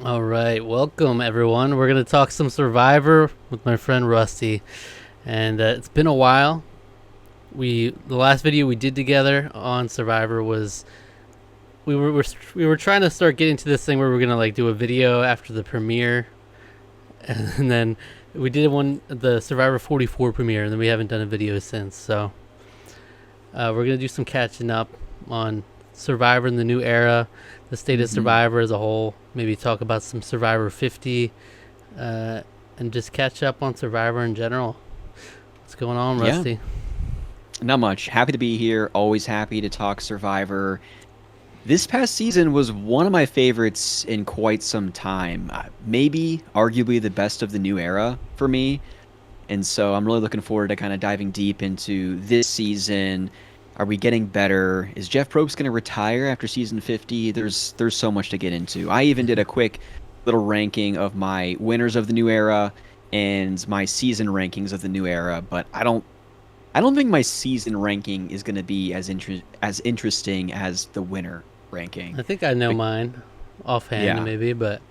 All right, welcome everyone. We're gonna talk some Survivor with my friend Rusty, and it's been a while. The last video we did together on Survivor was we were trying to start getting to this thing where we're gonna like do a video after the premiere, and then we did one the Survivor 44 premiere, and then we haven't done a video since. So we're gonna do some catching up on Survivor in the new era, the state of Survivor as a whole. Maybe talk about some Survivor 50, and just catch up on Survivor in general. What's going on, Rusty? Not much. Happy to be here. Always happy to talk Survivor. This past season was one of my favorites in quite some time. Maybe, arguably, the best of the new era for me. And so I'm really looking forward to kind of diving deep into this season. Are we getting better? Is Jeff Probst going to retire after season 50? There's so much to get into. I even did a quick little ranking of my winners of the new era and my season rankings of the new era, but I don't think my season ranking is going to be as interesting as the winner ranking. I think I know Like, mine offhand, yeah, maybe, but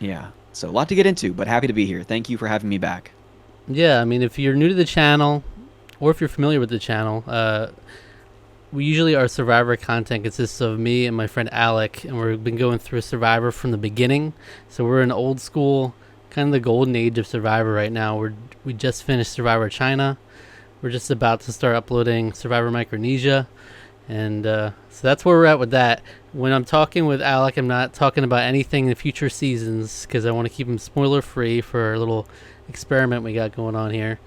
yeah. So a lot to get into, but happy to be here. Thank you for having me back. yeah. I mean, if you're new to the channel, or if you're familiar with the channel, we usually our Survivor content consists of me and my friend Alec, and we've been going through Survivor from the beginning. So we're in old school, kind of the golden age of Survivor right now. We just finished Survivor China. We're just about to start uploading Survivor Micronesia, and so that's where we're at with that. When I'm talking with Alec, I'm not talking about anything in future seasons because I want to keep him spoiler free for our little experiment we got going on here.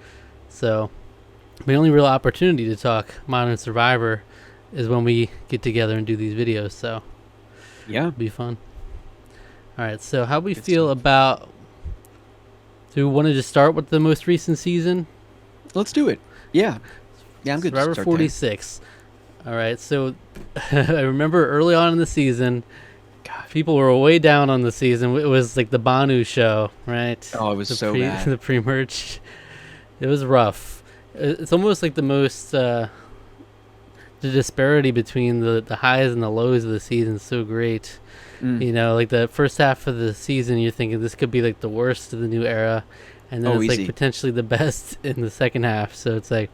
So the only real opportunity to talk Modern Survivor is when we get together and do these videos. So Yeah, it'll be fun. All right. So how we good feel stuff. about? Do we want to just start with the most recent season? Let's do it. Yeah, yeah, I'm good to Survivor start there. 46. All right, so I remember early on in the season, Gosh. people were way down on the season. It was like the Banu show, right? Oh, it was so bad. The pre-merge. It was rough. It's almost like the disparity between the highs and the lows of the season is so great. Mm. You know, like the first half of the season, you're thinking this could be like the worst of the new era, and then Oh, it's like easy. potentially the best in the second half. So it's like,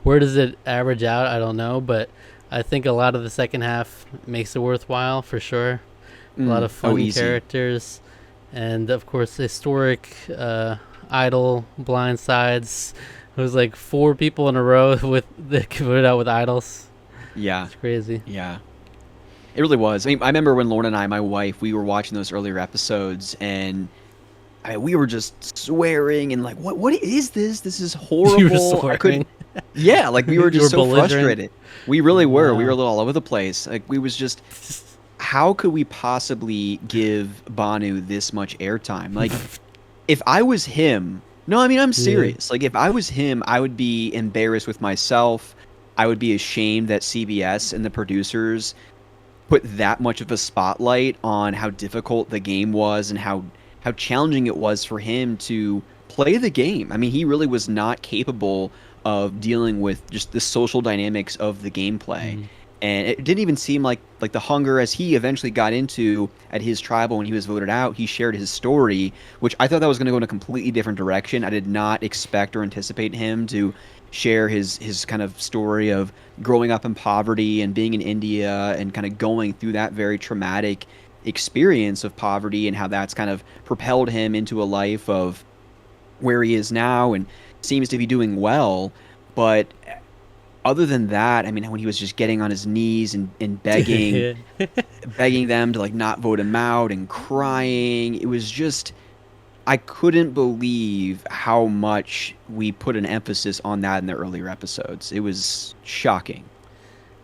where does it average out? I don't know, but I think a lot of the second half makes it worthwhile for sure. A lot of Oh, fun easy. characters, and of course, historic idol blind sides. It was like 4 people in a row with that voted out with idols. Yeah, It's crazy. yeah. It really was. I mean, I remember when Lauren and I, my wife, we were watching those earlier episodes, and we were just swearing and like, what is this? This is You were horrible. I swearing. couldn't. Yeah, like we were You were just so belligerent. frustrated. We really were. We were a Wow. little all over the place. Like we was just, how could we possibly give Banu this much airtime? Like if I was him, no, I mean I'm Yeah. serious. Like if I was him, I would be embarrassed with myself. I would be ashamed that CBS and the producers put that much of a spotlight on how difficult the game was and how challenging it was for him to play the game. I mean, he really was not capable of dealing with just the social dynamics of the gameplay. Mm. And it didn't even seem like the hunger as he eventually got into at his tribal when he was voted out, he shared his story, which I thought that was going to go in a completely different direction. I did not expect or anticipate him to share his kind of story of growing up in poverty and being in India and kind of going through that very traumatic experience of poverty and how that's kind of propelled him into a life of where he is now and seems to be doing well. But other than that, I mean, when he was just getting on his knees and begging them to like not vote him out and crying, it was just I couldn't believe how much we put an emphasis on that in the earlier episodes. It was shocking.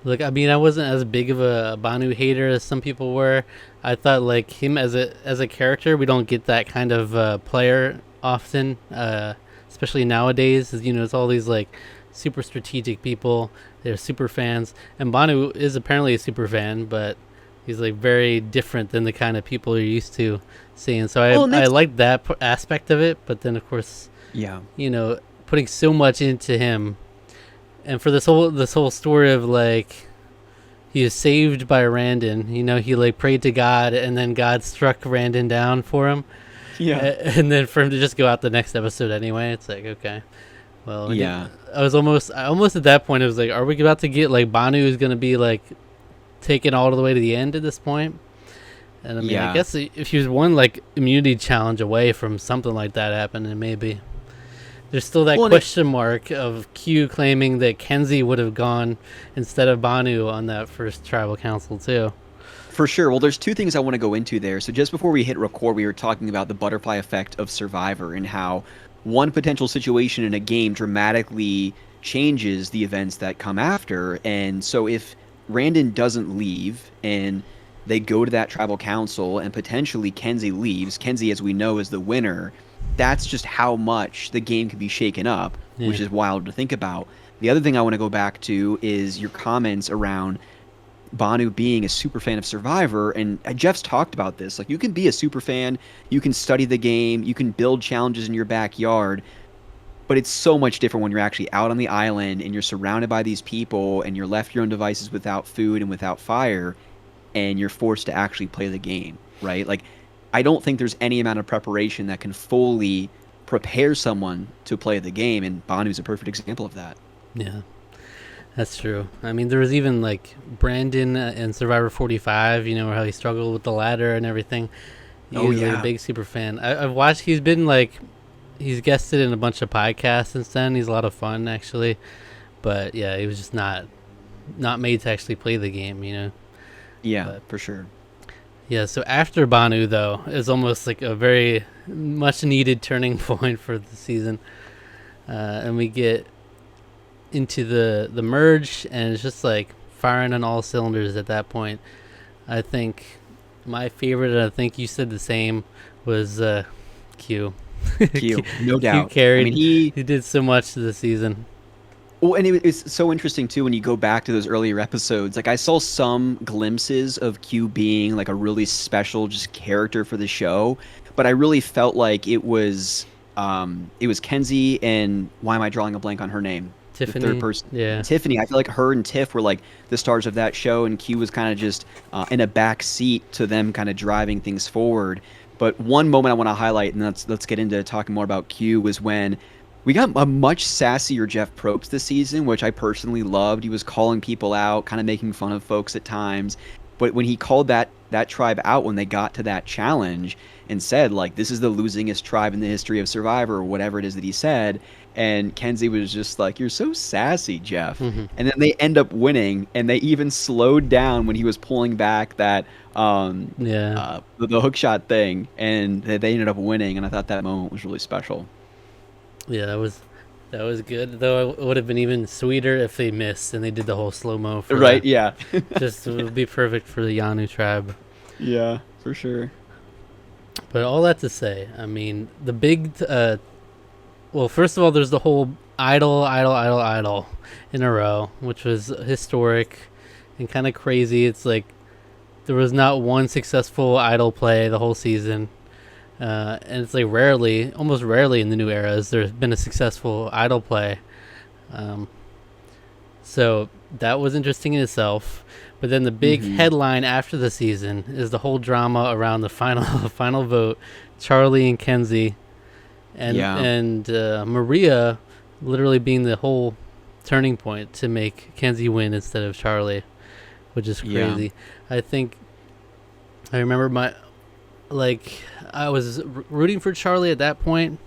Look, I mean, I wasn't as big of a Banu hater as some people were. I thought like him as a character, we don't get that kind of player often, especially nowadays. You know, it's all these like super strategic people. They're super fans, and Banu is apparently a super fan, but he's like very different than the kind of people you're used to seeing. So Well, and I that's like that aspect of it, but then of course, yeah. you know, putting so much into him, and for this whole story of like he was saved by Randon. You know, he like prayed to God, and then God struck Randon down for him. Yeah. And then for him to just go out the next episode anyway, it's like, okay. Well, Yeah. I almost at that point, it was like, are we about to get like Banu is going to be like taken all the way to the end at this point? And I mean, I guess if he was one like immunity challenge away from something like that happening, maybe. There's still that question mark of Q claiming that Kenzie would have gone instead of Banu on that first tribal council too. For sure. Well, there's two things I want to go into there. So just before we hit record, we were talking about the butterfly effect of Survivor and how one potential situation in a game dramatically changes the events that come after. And so if Randon doesn't leave and they go to that tribal council and potentially Kenzie leaves, Kenzie, as we know, is the winner. That's just how much the game can be shaken up, which is wild to think about. The other thing I want to go back to is your comments around Banu being a super fan of Survivor, and Jeff's talked about this. Like, you can be a super fan, you can study the game, you can build challenges in your backyard, but it's so much different when you're actually out on the island and you're surrounded by these people and you're left to your own devices without food and without fire, and you're forced to actually play the game, right? Like, I don't think there's any amount of preparation that can fully prepare someone to play the game, and Banu's a perfect example of that. Yeah, that's true. I mean, there was even like Brandon in Survivor 45, you know, how he struggled with the ladder and everything. He's like a big super fan. I've watched, he's guested in a bunch of podcasts since then. He's a lot of fun, actually. But yeah, he was just not made to actually play the game, you know? Yeah, for sure. Yeah, so after Banu, though, is almost like a very much needed turning point for the season. And we get into the merge, and it's just like firing on all cylinders at that point. I think my favorite, and I think you said the same, was Q. Q, no doubt. Q carried. I mean, he did so much to the season. Well, and it's so interesting, too, when you go back to those earlier episodes. Like, I saw some glimpses of Q being, like, a really special just character for the show. But I really felt like it was Kenzie and why am I drawing a blank on her name? Tiffany. The third person. Yeah. Tiffany. I feel like her and Tiff were, like, the stars of that show. And Q was kind of just in a back seat to them kind of driving things forward. But one moment I want to highlight, and let's get into talking more about Q, was when we got a much sassier Jeff Probst this season, which I personally loved. He was calling people out, kind of making fun of folks at times. But when he called that tribe out when they got to that challenge and said, like, this is the losingest tribe in the history of Survivor, or whatever it is that he said, and Kenzie was just like, you're so sassy, Jeff. Mm-hmm. And then they end up winning, and they even slowed down when he was pulling back that the hookshot thing, and they ended up winning, and I thought that moment was really special. Yeah, that was good. Though it would have been even sweeter if they missed and they did the whole slow mo. Right? That. Yeah. Just it would be perfect for the Yanu tribe. Yeah, for sure. But all that to say, I mean, the big. Well, first of all, there's the whole idol in a row, which was historic and kind of crazy. It's like there was not one successful idol play the whole season. And it's like almost rarely in the new eras, there's been a successful idol play. So that was interesting in itself. But then the big headline after the season is the whole drama around the final vote, Charlie and Kenzie, and Maria literally being the whole turning point to make Kenzie win instead of Charlie, which is crazy. Yeah. I remember I was rooting for Charlie at that point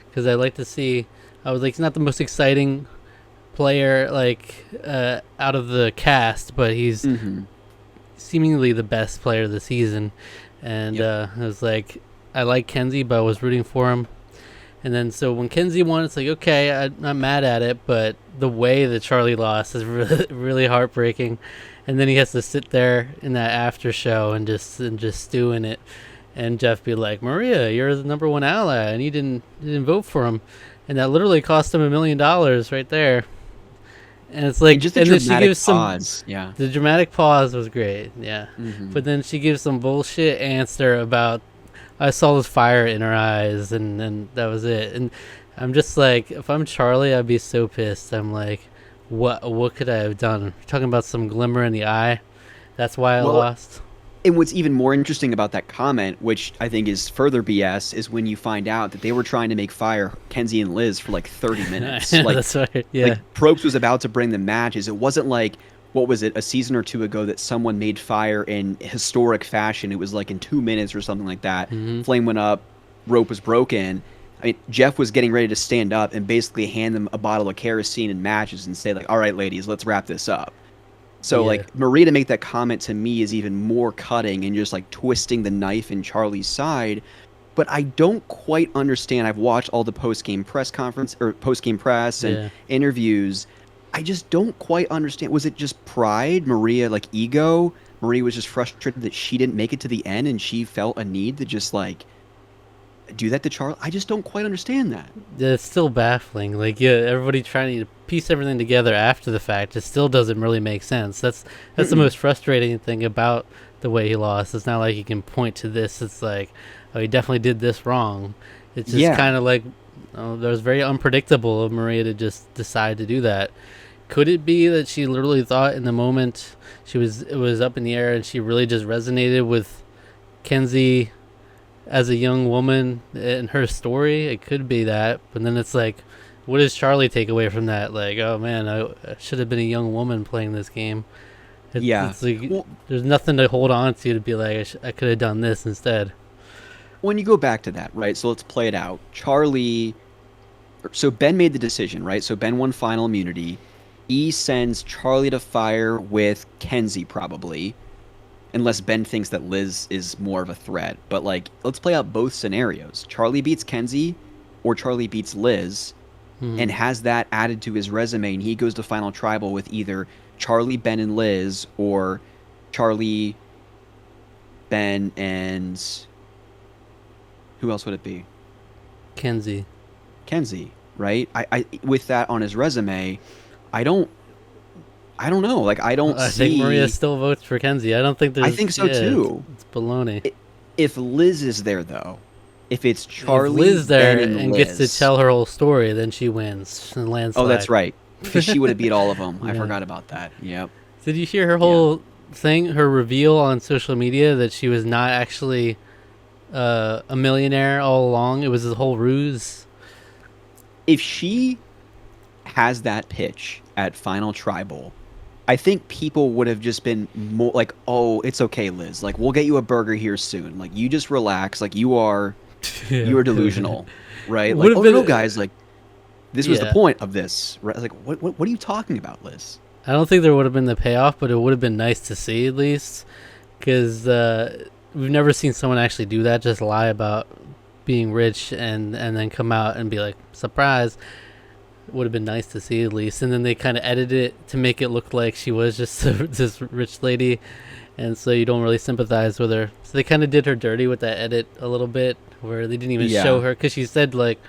because I like to see. I was like, he's not the most exciting player out of the cast, but he's seemingly the best player of the season. And I was like, I like Kenzie, but I was rooting for him. And then so when Kenzie won, it's like, okay, I'm not mad at it, but the way that Charlie lost is really, really heartbreaking. And then he has to sit there in that after show and just stew in it. And Jeff be like, Maria, you're the number one ally, and you didn't vote for him, and that literally cost him $1 million right there. And it's like, just the dramatic pause. Yeah, the dramatic pause was great. Yeah, but then she gives some bullshit answer about, I saw this fire in her eyes, and that was it. And I'm just like, if I'm Charlie, I'd be so pissed. I'm like, what could I have done? You're talking about some glimmer in the eye. That's why I Well, lost. and what's even more interesting about that comment, which I think is further BS, is when you find out that they were trying to make fire Kenzie and Liz for like 30 minutes. That's right. Like Yeah. Probst was about to bring the matches. It wasn't like, what was it, a season or two ago that someone made fire in historic fashion. It was like in 2 minutes or something like that. Hmm. Flame went up, rope was broken. I mean, Jeff was getting ready to stand up and basically hand them a bottle of kerosene and matches and say like, "All right, ladies, let's wrap this up." So Yeah. like Maria to make that comment to me is even more cutting and just like twisting the knife in Charlie's side. But I don't quite understand. I've watched all the post game press conference or post game press and Yeah. interviews. I just don't quite understand. Was it just pride, Maria, like ego? Maria was just frustrated that she didn't make it to the end and she felt a need to just like do that to Charlie. I just don't quite understand that. Yeah, it's still baffling. Like, yeah, everybody trying to piece everything together after the fact. It still doesn't really make sense. That's the most frustrating thing about the way he lost. It's not like you can point to this. It's like, oh, he definitely did this wrong. It's just Yeah. kind of like, oh, that was very unpredictable of Maria to just decide to do that. Could it be that she literally thought in the moment it was up in the air and she really just resonated with Kenzie as a young woman in her story? It could be that, but then it's like, what does Charlie take away from that? Like, oh man, I should have been a young woman playing this game. Yeah. It's like Well, there's nothing to hold on to be like, I could have done this instead. when you go back to that, right? So let's play it out. So Ben made the decision, right? So Ben won final immunity. He sends Charlie to fire with Kenzie, probably, unless Ben thinks that Liz is more of a threat. But like, let's play out both scenarios. Charlie beats Kenzie, or Charlie beats Liz, Hmm. and has that added to his resume, and he goes to final tribal with either Charlie, Ben, and Liz, or Charlie, Ben, and who else would it be? Kenzie. Kenzie, right? I with that on his resume, I don't I don't know. Like I don't I think see. Maria still votes for Kenzie. I don't think there's. I think so yeah, too. It's baloney. If Liz is there though, if it's If Charlie, Liz there Ben, and Liz, gets to tell her whole story, then she wins and landslide. oh, that's right, because she would have beat all of them. I Yeah. forgot about that. Yep. Did you hear her whole thing, her reveal on social media that she was not actually a millionaire all along? It was a whole ruse. If she has that pitch at Final Tribal, I think people would have just been more like, "Oh, it's okay, Liz. Like, we'll get you a burger here soon. Like, you just relax. Like, you are delusional, right? Like, Would've oh been no, a- guys. Like, this was the Yeah. point of this. Right? Like, what are you talking about, Liz? I don't think there would have been the payoff, but it would have been nice to see at least, because we've never seen someone actually do that. Just lie about being rich and then come out and be like, surprise. Would have been nice to see at least. And then they kind of edited it to make it look like she was just this rich lady, and so you don't really sympathize with her. So they kind of did her dirty with that edit a little bit, where they didn't even Yeah. show her, because she said like,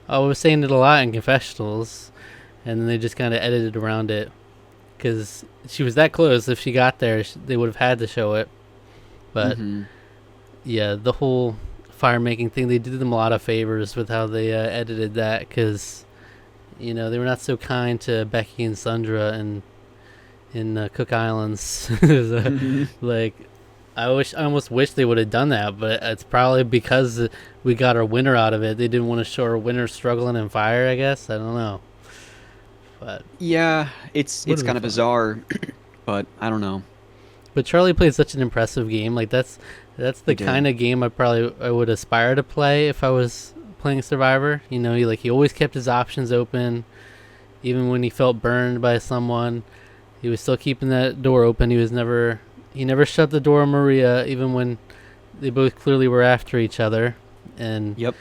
"Oh, I was saying it a lot in confessionals," and then they just kind of edited around it, because she was that close. If she got there, they would have had to show it. But Mhm. yeah, the whole fire making thing, they did them a lot of favors with how they edited that, because they were not so kind to Becky and Sundra in Cook Islands. Mhm. Like, I almost wish they would have done that, but it's probably because we got our winner out of it. They didn't want to show our winner struggling in fire, I guess. I don't know. But Yeah, it's Would've kind been of fun. bizarre, but I don't know. Charlie played such an impressive game. Like, that's the He did. kind of game I would aspire to play if I was playing Survivor. He always kept his options open, even when he felt burned by someone. He was still keeping that door open. He never shut the door on Maria, even when they both clearly were after each other. And Yep.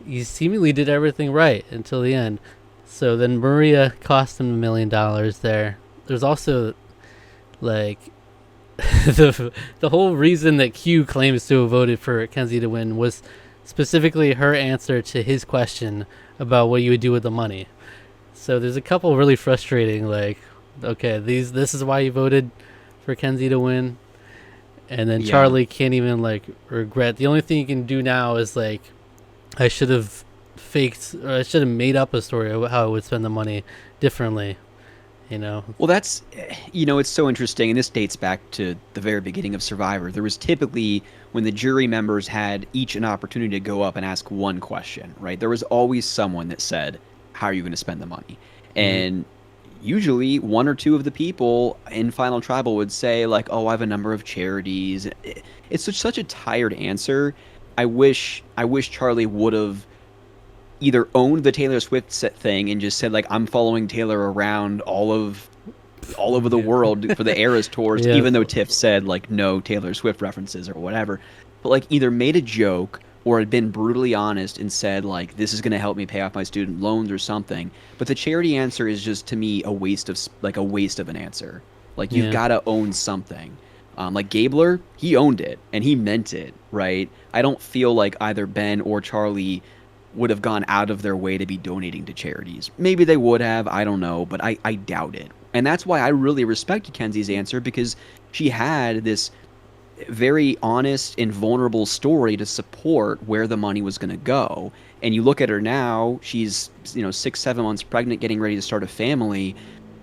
he seemingly did everything right until the end. So then Maria cost him $1 million there. There's also, like, the whole reason that Q claims to have voted for Kenzie to win was specifically her answer to his question about what you would do with the money. So there's a couple really frustrating, like, okay, this is why you voted for Kenzie to win, and then Yeah. Charlie can't even like regret. The only thing you can do now is like, I should have faked, or I should have made up a story of how I would spend the money differently. you know. Well, that's, it's so interesting, and this dates back to the very beginning of Survivor. There was typically, when the jury members had each an opportunity to go up and ask one question, right? There was always someone that said, "How are you going to spend the money?" Hmm. And usually one or two of the people in Final Tribal would say, like, "Oh, I have a number of charities." It's such a tired answer. I wish Charlie would have either owned the Taylor Swift thing and just said, like, I'm following Taylor around all over the Yeah. world for the Eras tours, Yeah. even though Tiff said, like, no Taylor Swift references or whatever. But, like, either made a joke or had been brutally honest and said, like, this is going to help me pay off my student loans or something. But the charity answer is just, to me, a waste of an answer. Like, you've Yeah. got to own something. Like Gabler, he owned it and he meant it, right? I don't feel like either Ben or Charlie would have gone out of their way to be donating to charities. Maybe they would have, I don't know, but I doubt it. And that's why I really respected Kenzie's answer, because she had this very honest and vulnerable story to support where the money was going to go. And you look at her now, she's, 6, 7 months pregnant, getting ready to start a family.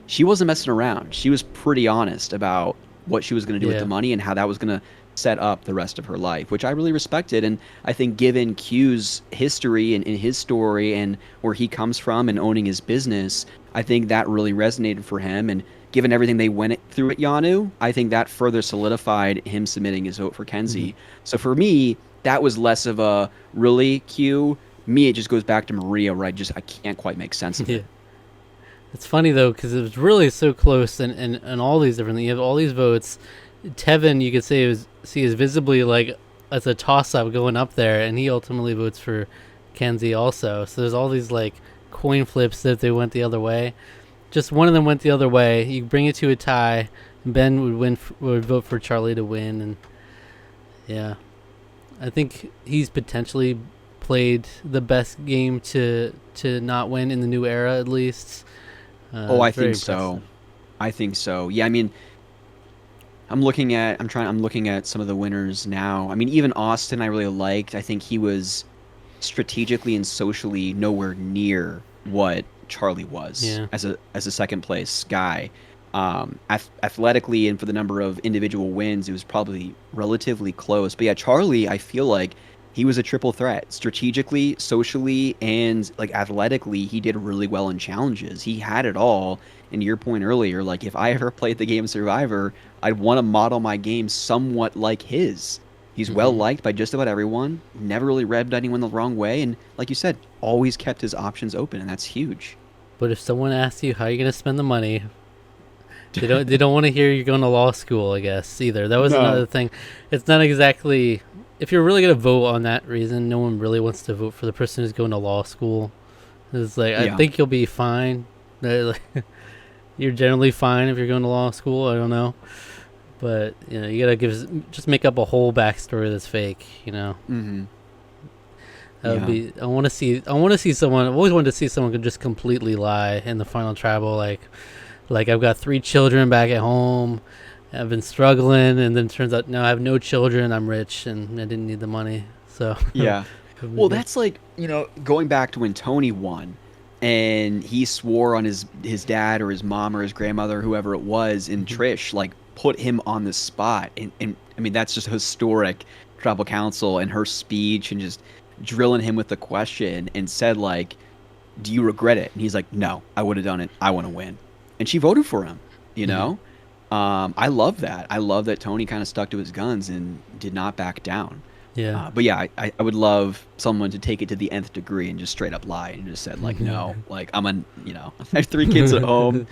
She wasn't messing around. She was pretty honest about what she was going to do with the Yeah. money and how that was going to set up the rest of her life, which I really respected. And I think, given Q's history and in his story and where he comes from and owning his business, I think that really resonated for him. And given everything they went through at Yanu, I think that further solidified him submitting his vote for Hmm. Kenzie. So for me, that was less of a really Q. Me, it just goes back to Maria, where I can't quite make sense of Yeah. it. It's funny though, because it was really so close, and all these different. You have all these votes. Tevin, you could say, is visibly like as a toss up going up there, and he ultimately votes for Kenzie also. So there's all these like coin flips that they went the other way. Just one of them went the other way. You bring it to a tie. Ben would vote for Charlie to win, and yeah, I think he's potentially played the best game to not win in the new era, at least. Oh, I It's very think impressive. so. I think so. Yeah, I mean, I'm looking at some of the winners now. I mean, even Austin I really liked. I think he was strategically and socially nowhere near what Charlie was Yeah. as a second place guy. Athletically and for the number of individual wins, it was probably relatively close. But yeah, Charlie, I feel like he was a triple threat. Strategically, socially, and like athletically, he did really well in challenges. He had it all. And to your point earlier, like, if I ever played the game Survivor, I'd want to model my game somewhat like his. He's well Hmm. liked by just about everyone, never really rubbed anyone the wrong way, and like you said, always kept his options open, and that's huge. But if someone asks you how you're gonna spend the money, they don't want to hear you're going to law school, I guess, either. That was No. another thing. It's not exactly, if you're really gonna vote on that reason, no one really wants to vote for the person who's going to law school. It's like, I Yeah. think you'll be fine. You're generally fine if you're going to law school. I don't know, but you gotta just make up a whole backstory that's fake. Mm-hmm. That would Yeah. be. I want to see. I want to see someone. I've always wanted to see someone could just completely lie in the final tribal. Like I've got 3 children back at home. I've been struggling, and then it turns out no, I have no children. I'm rich, and I didn't need the money. So it Yeah. would be Well, good. that's like, going back to when Tony won and he swore on his dad or his mom or his grandmother, whoever it was, and Mhm. Trish like put him on the spot. And I mean, that's just historic. Tribal Council and her speech and just drilling him with the question and said, like, do you regret it? And he's like, no, I would have done it. I want to win. And she voted for him, you Mhm. know? I love that. I love that Tony kind of stuck to his guns and did not back down. Yeah. But yeah, I would love someone to take it to the nth degree and just straight up lie and just said, like, no, like, I have 3 kids at home.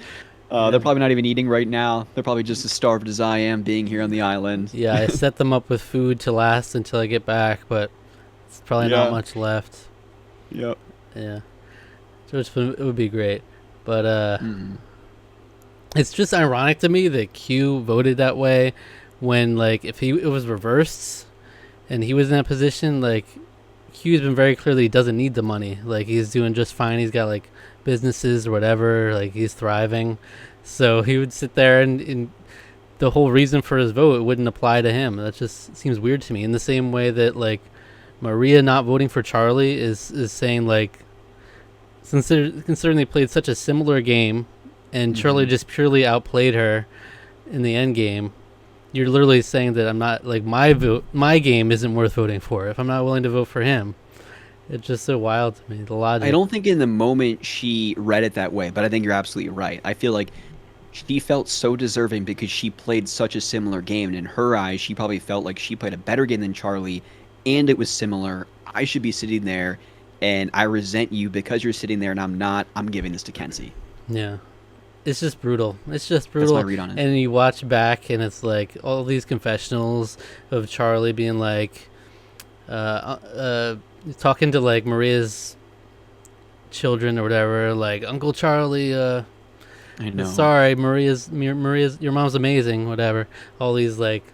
Yeah. They're probably not even eating right now. They're probably just as starved as I am being here on the island. Yeah. I set them up with food to last until I get back, but it's probably not Yeah. much left. Yep. Yeah. So it would be great, but Mm-hmm. it's just ironic to me that Q voted that way when, like, if it was reversed and he was in that position, like, Q's been very clear that he doesn't need the money. Like, he's doing just fine. He's got like businesses or whatever. Like, he's thriving. So he would sit there and the whole reason for his vote wouldn't apply to him. That just seems weird to me. In the same way that, like, Maria not voting for Charlie is saying, like, considering they played such a similar game and Charlie just purely outplayed her in the end game, you're literally saying that I'm not like my game isn't worth voting for if I'm not willing to vote for him. It's just so wild to me, the logic. I don't think in the moment she read it that way, but I think you're absolutely right. I feel like she felt so deserving because she played such a similar game, and in her eyes, she probably felt like she played a better game than Charlie, and it was similar. I should be sitting there, and I resent you because you're sitting there, and I'm not. I'm giving this to Kenzie. Yeah. It's just brutal. It's just That's brutal. my read on it. And you watch back, and it's like all these confessionals of Charlie being like, talking to like Maria's children or whatever, like Uncle Charlie. I know. Sorry, Maria's. Your mom's amazing. Whatever. All these like,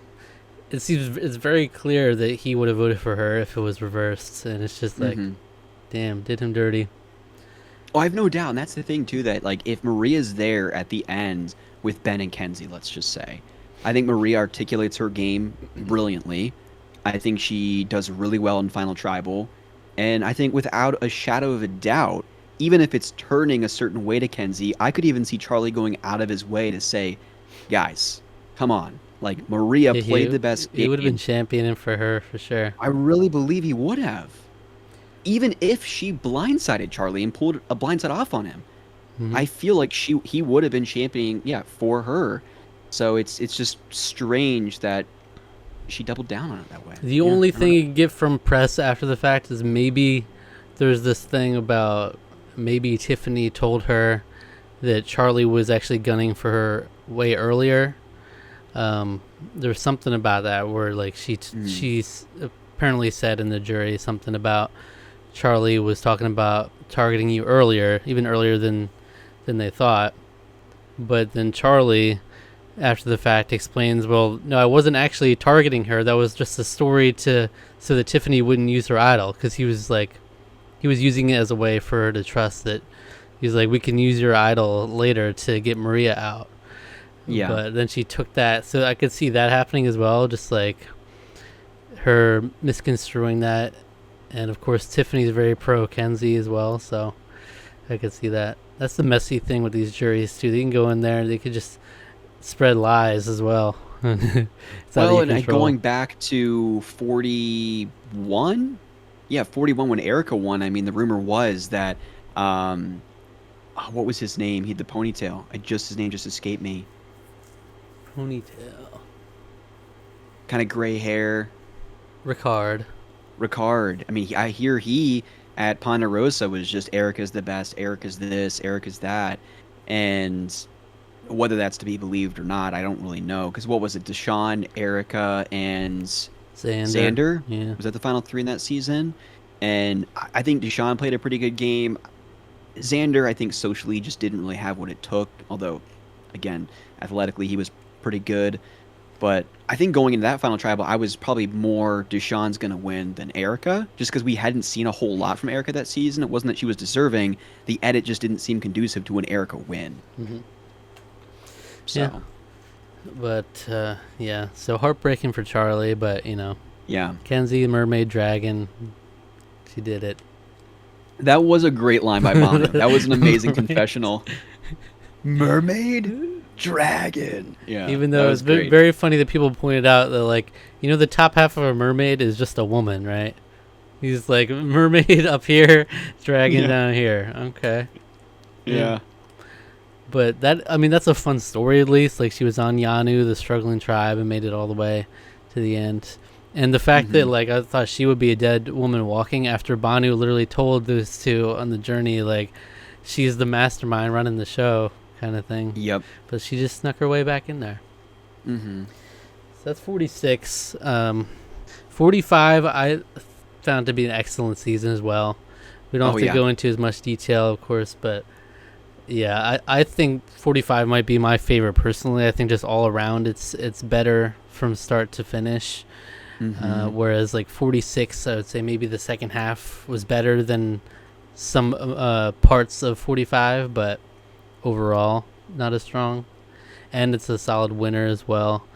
it's very clear that he would have voted for her if it was reversed, and it's just like, damn, did him dirty. Oh, I have no doubt, and that's the thing too. That like, if Maria's there at the end with Ben and Kenzie, let's just say, I think Maria articulates her game brilliantly. I think she does really well in Final Tribal, and I think without a shadow of a doubt, even if it's turning a certain way to Kenzie, I could even see Charlie going out of his way to say, "Guys, come on." Like Maria played the best game. He would have been championing for her for sure. I really believe he would have. Even if she blindsided Charlie and pulled a blindside off on him, I feel like he would have been championing, for her. So it's just strange that she doubled down on it that way. The only thing you can get from press after the fact is maybe there's this thing about maybe Tiffany told her that Charlie was actually gunning for her way earlier. There's something about that where like she's apparently said in the jury something about Charlie was talking about targeting you earlier, even earlier than they thought. But then Charlie, after the fact, explains, well, no, I wasn't actually targeting her. That was just a story so that Tiffany wouldn't use her idol, because he was using it as a way for her to trust that he's like, we can use your idol later to get Maria out. Yeah. But then she took that, so I could see that happening as well, just like her misconstruing that. And of course, Tiffany's very pro Kenzie as well, so I could see that. That's the messy thing with these juries too. They can go in there and they could just spread lies as well. Well, and going back to 41, 41 when Erica won. I mean, the rumor was that, what was his name? He had the ponytail. His name just escaped me. Ponytail. Kind of gray hair. Ricard. I mean, I hear he at Ponderosa was just Erica's the best, Erica's this, Erica's that, and whether that's to be believed or not, I don't really know. Because what was it? Deshawn, Erica, and Xander? Yeah. Was that the final three in that season? And I think Deshawn played a pretty good game. Xander, I think socially just didn't really have what it took. Although, again, athletically he was pretty good. But I think going into that final tribal, I was probably more Deshawn's going to win than Erica, just because we hadn't seen a whole lot from Erica that season. It wasn't that she was deserving. The edit just didn't seem conducive to an Erica win. So. Yeah. But, so heartbreaking for Charlie, but, Kenzie, Mermaid Dragon, she did it. That was a great line by Bono. That was an amazing confessional. Mermaid Dragon. Yeah. Even though it's very funny that people pointed out that, like, the top half of a mermaid is just a woman, right? He's like, mermaid up here, dragon down here. Okay. Yeah. But that's a fun story, at least. Like, she was on Yanu, the struggling tribe, and made it all the way to the end. And the fact that, like, I thought she would be a dead woman walking after Banu literally told those two on the journey, like, she's the mastermind running the show kind of thing. Yep. But she just snuck her way back in there. So that's 46. 45, I found to be an excellent season as well. We don't have to go into as much detail, of course, but yeah, I think 45 might be my favorite personally. I think just all around it's better from start to finish. Whereas like 46, I would say maybe the second half was better than some parts of 45, but overall not as strong. And it's a solid winner as well.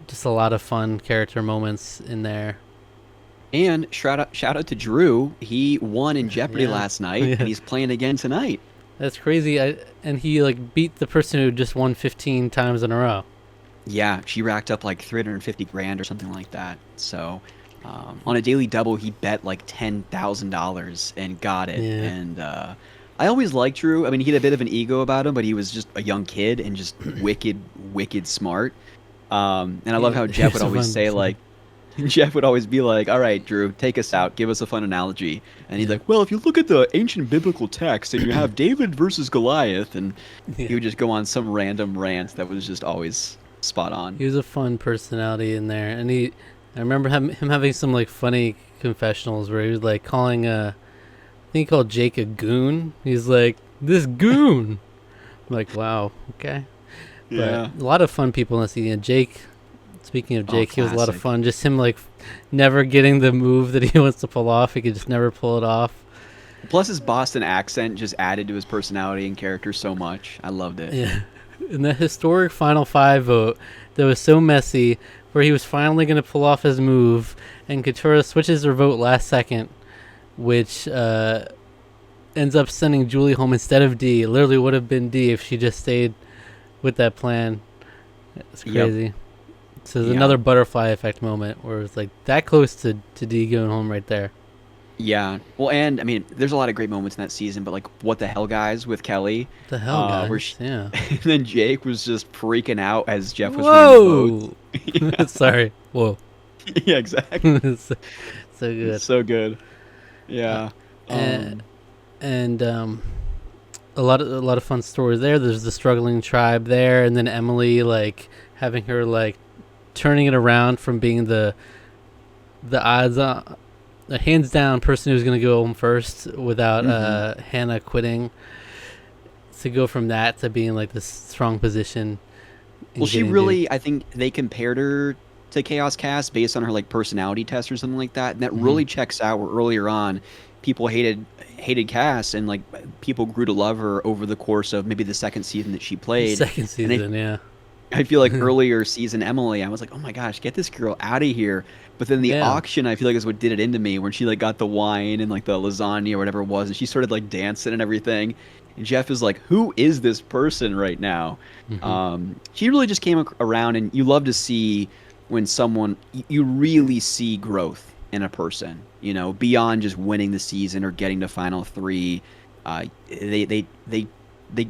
Just a lot of fun character moments in there. And shout out to Drew. He won in Jeopardy last night, and he's playing again tonight. That's crazy. And he like beat the person who just won 15 times in a row. Yeah, she racked up like 350 grand or something like that. So, on a daily double, he bet like $10,000 and got it. Yeah. And I always liked Drew. I mean, he had a bit of an ego about him, but he was just a young kid and just wicked, wicked smart. And I love how Jeff would He's a always fun say person. like, Jeff would always be like, "All right, Drew, take us out. Give us a fun analogy." And he's Yeah. like, "Well, if you look at the ancient biblical text and you have David versus Goliath," and he Yeah. would just go on some random rant that was just always spot on. He was a fun personality in there, and I remember him having some like funny confessionals where he was like calling I think he called Jake a goon. He's like, this goon. I'm like, wow, okay. Yeah. But a lot of fun people in the scene. And Jake, speaking of Oh, Jake, he was a lot of classic. fun. Just him like never getting the move that he wants to pull off. He could just never pull it off. Plus, his Boston accent just added to his personality and character so much. I loved it. Yeah. In the historic Final Five vote that was so messy, where he was finally going to pull off his move, and Katura switches her vote last second, which ends up sending Julie home instead of D. It literally would have been D if she just stayed with that plan. It's Yep. crazy. So there's Yeah. another butterfly effect moment where it's like that close to D going home right there. Yeah. Well, and I mean, there's a lot of great moments in that season, but like, what the hell, guys, with Kelly? What the hell, guys? Where she, Yeah. and then Jake was just freaking out as Jeff was reading the Whoa! votes. Sorry. Whoa. Yeah, exactly. so, so good. It's so good. Yeah. And a lot of fun stories there. There's the struggling tribe there, and then Emily like having her like turning it around from being the odds on the hands down person who's gonna go home first without Hannah quitting, to go from that to being like this strong position. and Well, she getting really, I think they compared her to Chaos Cast based on her like personality test or something like that, and that really checks out. Where earlier on, people hated Cass, and like people grew to love her over the course of maybe the second season that she played. second And season, yeah. I feel like earlier season Emily, I was like, oh my gosh, get this girl out of here. But then the Yeah. auction, I feel like is what did it into me, when she like got the wine and like the lasagna or whatever it was, and she started like dancing and everything. And Jeff is like, who is this person right now? She really just came around, and you love to see when someone you really see growth in a person. You know, beyond just winning the season or getting to final three. They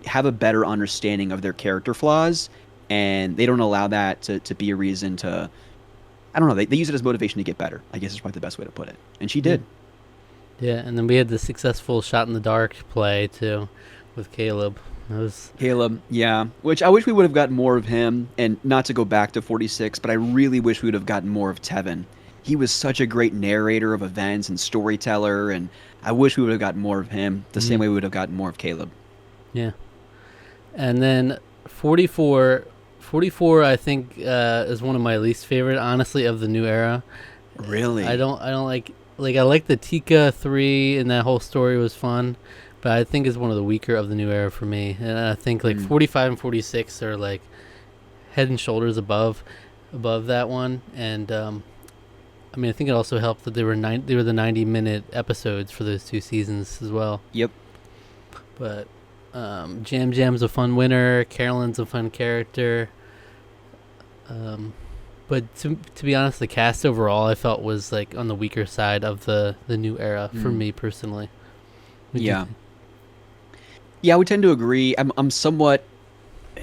have a better understanding of their character flaws, and they don't allow that to be a reason to, I don't know, they use it as motivation to get better, I guess is probably the best way to put it. And she did. Yeah, and then we had the successful shot in the dark play too with Caleb. That was Caleb, yeah, which I wish we would have gotten more of him, and not to go back to 46, but I really wish we would have gotten more of Tevin. He was such a great narrator of events and storyteller, and I wish we would have gotten more of him the same way we would have gotten more of Caleb. yeah. And then 44 I think is one of my least favorite, honestly, of the new era. Really? I don't like I like the Tika 3, and that whole story was fun, but I think it's one of the weaker of the new era for me. And I think like 45 and 46 are like head and shoulders above that one. And I mean, I think it also helped that they were the 90-minute episodes for those two seasons as well. Yep. But Jam Jam's a fun winner. Carolyn's a fun character. But to be honest, the cast overall I felt was like on the weaker side of the new era for me personally. What'd you Yeah. think? Yeah, I would tend to agree. I'm somewhat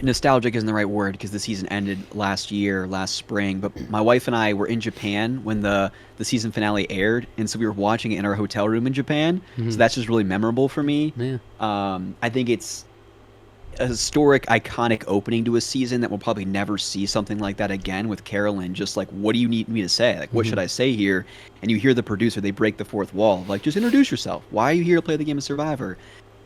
nostalgic isn't the right word, because the season ended last spring. But my wife and I were in Japan when the season finale aired, and so we were watching it in our hotel room in Japan. So that's just really memorable for me. Yeah. I think it's a historic, iconic opening to a season that we'll probably never see something like that again, with Carolyn just like, what do you need me to say? Like, what should I say here? And you hear the producer, they break the fourth wall. Like, just introduce yourself. Why are you here to play the game of Survivor?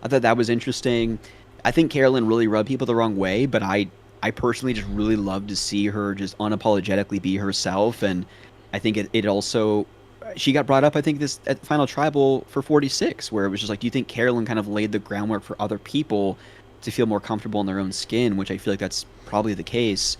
I thought that was interesting. I think Carolyn really rubbed people the wrong way, but I personally just really love to see her just unapologetically be herself. And I think it also, she got brought up, I think, this at Final Tribal for 46, where it was just like, do you think Carolyn kind of laid the groundwork for other people to feel more comfortable in their own skin, which I feel like that's probably the case.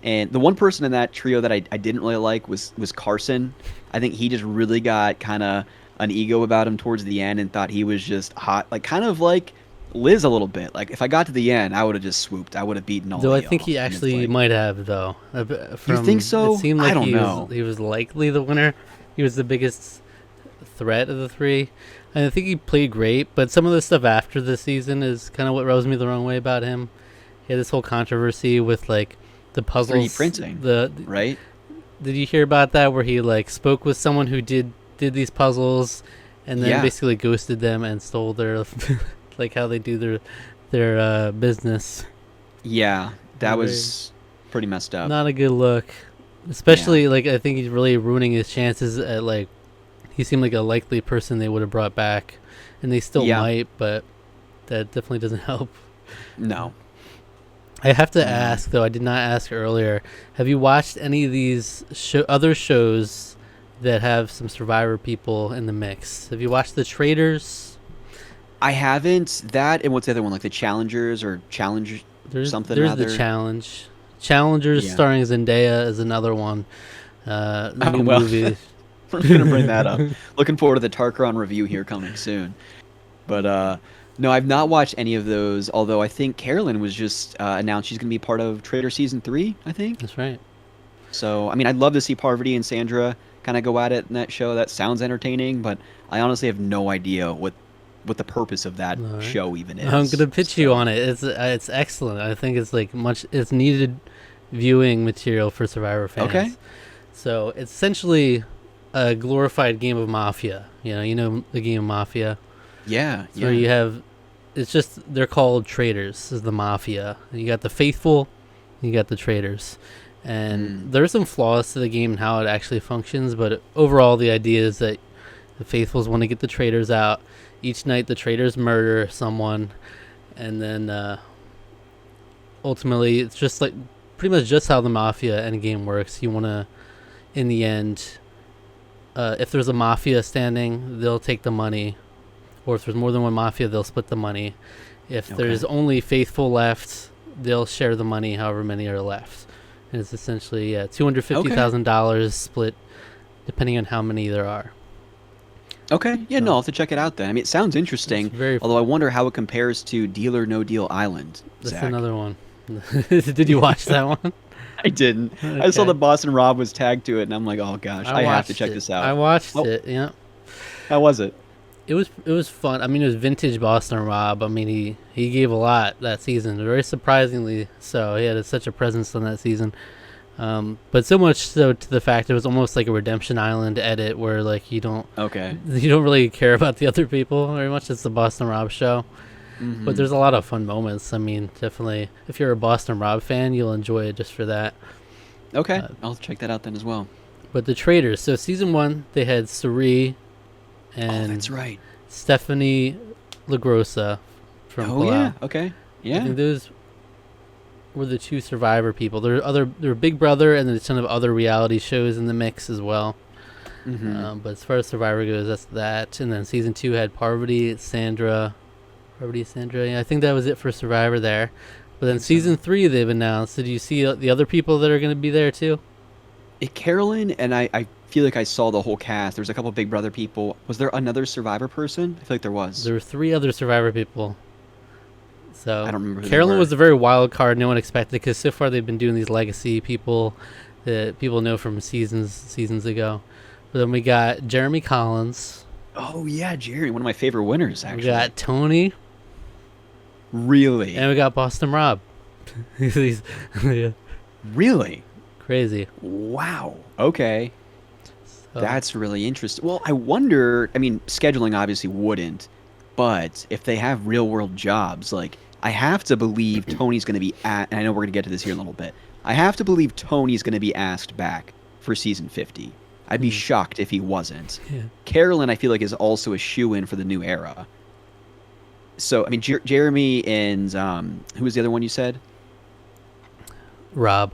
And the one person in that trio that I didn't really like was Carson. I think he just really got kind of an ego about him towards the end, and thought he was just hot, like kind of like Liz a little bit. Like if I got to the end, I would have just swooped. I would have beaten all Though of I think y'all. he And it's actually like, might have though. you think From it so? seemed I like don't know. he was likely the winner. He was the biggest threat of the three. And I think he played great, but some of the stuff after the season is kind of what rubs me the wrong way about him. He had this whole controversy with like the 3D puzzles. printing, right? Did you hear about that where he like spoke with someone who did these puzzles and then Yeah. basically ghosted them and stole their like how they do their business. Yeah, that Very- was pretty messed up. Not a good look. Especially like I think he's really ruining his chances at like he seemed like a likely person they would have brought back and they still Yeah. might, but that definitely doesn't help. No. I have to ask though, I did not ask earlier. Have you watched any of these other shows that have some Survivor people in the mix? Have you watched the Traitors? I haven't. That and what's the other one? Like the Challengers or Challenge something There's rather? the Challenge. Challengers Yeah. starring Zendaya is another one. The new well. movie. We're gonna bring that up. Looking forward to the Tarqaron review here coming soon. But no, I've not watched any of those. Although I think Carolyn was just announced she's gonna be part of Trader season 3. I think. That's right. So I mean, I'd love to see Parvati and Sandra kind of go at it in that show. That sounds entertaining, but I honestly have no idea what the purpose of that All right. show even is. I'm gonna pitch you So- on it. It's excellent. I think it's like it's needed viewing material for Survivor fans. Okay. So it's essentially a glorified game of Mafia. You know the game of Mafia. Yeah. So you have, it's just they're called traitors. Is the Mafia. And you got the faithful, you got the traitors, and there's some flaws to the game and how it actually functions. But overall, the idea is that the faithfuls want to get the traitors out. Each night, the traitors murder someone, and then ultimately, it's just like pretty much just how the Mafia endgame works. You want to, in the end, if there's a Mafia standing, they'll take the money. Or if there's more than one Mafia, they'll split the money. If there's only faithful left, they'll share the money, however many are left. And it's essentially $250,000 split, depending on how many there are. Okay. Yeah, no, I'll have to check it out then. I mean, it sounds interesting. It's very. Although I wonder how it compares to Deal or No Deal Island. That's Zach. another one. Did you watch that one? I didn't. I saw Okay. that Boston Rob was tagged to it, and I'm like, oh gosh, I have to watched check it. this out. I watched Oh. it. Yeah, How was it? it was fun. I mean, it was vintage Boston Rob. I mean, he gave a lot that season, very surprisingly so. He had such a presence on that season. But so much so to the fact it was almost like a Redemption Island edit where like you don't Okay. really care about the other people very much. It's the Boston Rob show. Mhm. But there's a lot of fun moments. I mean, definitely if you're a Boston Rob fan, you'll enjoy it just for that. Okay, I'll check that out then as well. But the Traitors, so season 1 they had Suri and Oh, that's right. Stephanie LaGrossa from Oh Palau. yeah. Okay. I Yeah. think those were the two Survivor people. There were Big Brother and then a ton of other reality shows in the mix as well. Mhm. But as far as Survivor goes, that's that. And then season 2 had Parvati, Sandra. Yeah, I think that was it for Survivor there. But then season 3 they've announced. Did you see the other people that are going to be there too? Carolyn and I feel like I saw the whole cast. There was a couple Big Brother people. Was there another Survivor person? I feel like there was. There were 3 other Survivor people. So I don't remember who they Carolyn were. was a very wild card. No one expected because so far they've been doing these legacy people that people know from seasons ago. But then we got Jeremy Collins. Oh yeah, Jerry, one of my favorite winners actually. We got Tony, Really? and we got Boston Rob. He's yeah, Really? crazy. Wow. Okay. So, That's really interesting. Well, I wonder, I mean, scheduling obviously wouldn't, but if they have real world jobs, like I have to believe Tony's going to be and I know we're going to get to this here in a little bit. I have to believe Tony's going to be asked back for season 50. I'd be shocked if he wasn't. yeah. Carolyn, I feel like, is also a shoe-in for the new era. So, I mean, Jeremy and who was the other one you said? Rob.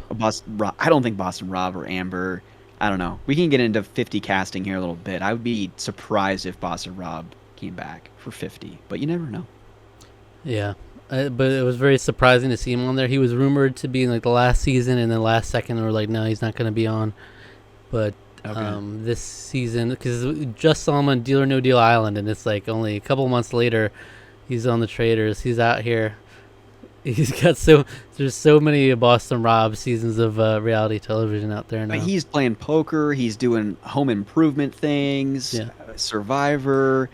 I don't think Boston Rob or Amber. I don't know. We can get into 50 casting here a little bit. I would be surprised if Boston Rob came back for 50, but you never know. Yeah. But it was very surprising to see him on there. He was rumored to be in like the last season, and then last second they were like, no, he's not going to be on. But this season, because we just saw him on Deal or No Deal Island, and it's like only a couple months later, He's on the Traitors. He's out here. He's got there's so many Boston Rob seasons of reality television out there now. He's playing poker. He's doing home improvement things. Yeah. Survivor.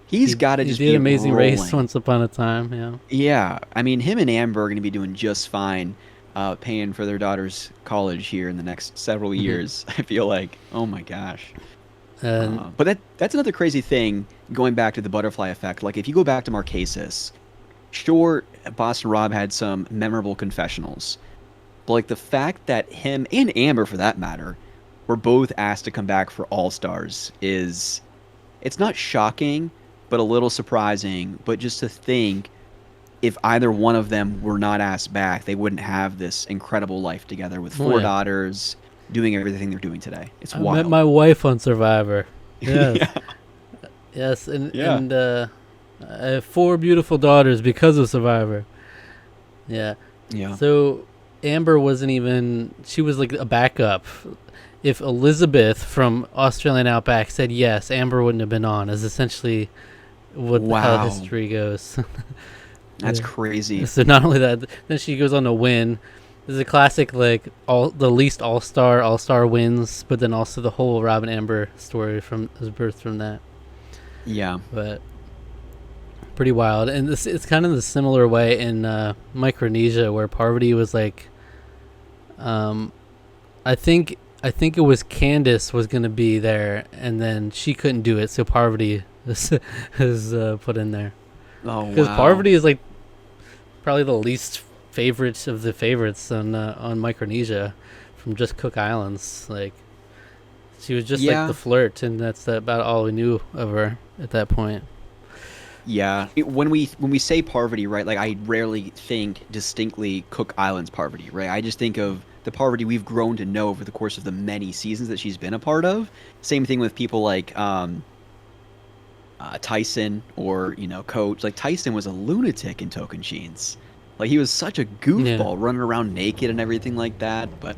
He's got to just be be Amazing rolling. Race once upon a time. Yeah. Yeah, I mean, him and Amber are going to be doing just fine, paying for their daughter's college here in the next several years. I feel like, oh my gosh. But that's another crazy thing. Going back to the butterfly effect, like if you go back to Marquesas, sure, Boston Rob had some memorable confessionals, but like the fact that him and Amber, for that matter, were both asked to come back for All Stars it's not shocking, but a little surprising. But just to think, if either one of them were not asked back, they wouldn't have this incredible life together with four daughters, doing everything they're doing today. It's wild. I met my wife on Survivor. Yes. Yeah. Yes, and I have 4 beautiful daughters because of Survivor. Yeah. Yeah. So Amber wasn't even. She was like a backup. If Elizabeth from Australian Outback said yes, Amber wouldn't have been on. Is essentially how history goes. That's crazy. So not only that, then she goes on to win. This is a classic, like the least all-star wins, but then also the whole Robin Amber story is birthed from that. Yeah. But pretty wild. And it's kind of the similar way in Micronesia, where Parvati was like, I think it was Candace was going to be there, and then she couldn't do it, so Parvati is put in there. Oh, wow. Because Parvati is like probably the least favorite of the favorites on Micronesia from just Cook Islands. Like, she was just like the flirt, and that's about all we knew of her at that point. Yeah, when we say Parvati, right? Like, I rarely think distinctly Cook Islands Parvati, right? I just think of the Parvati we've grown to know over the course of the many seasons that she's been a part of. Same thing with people like Tyson or Coach. Like, Tyson was a lunatic in Tocantins. Like, he was such a goofball, running around naked and everything like that. But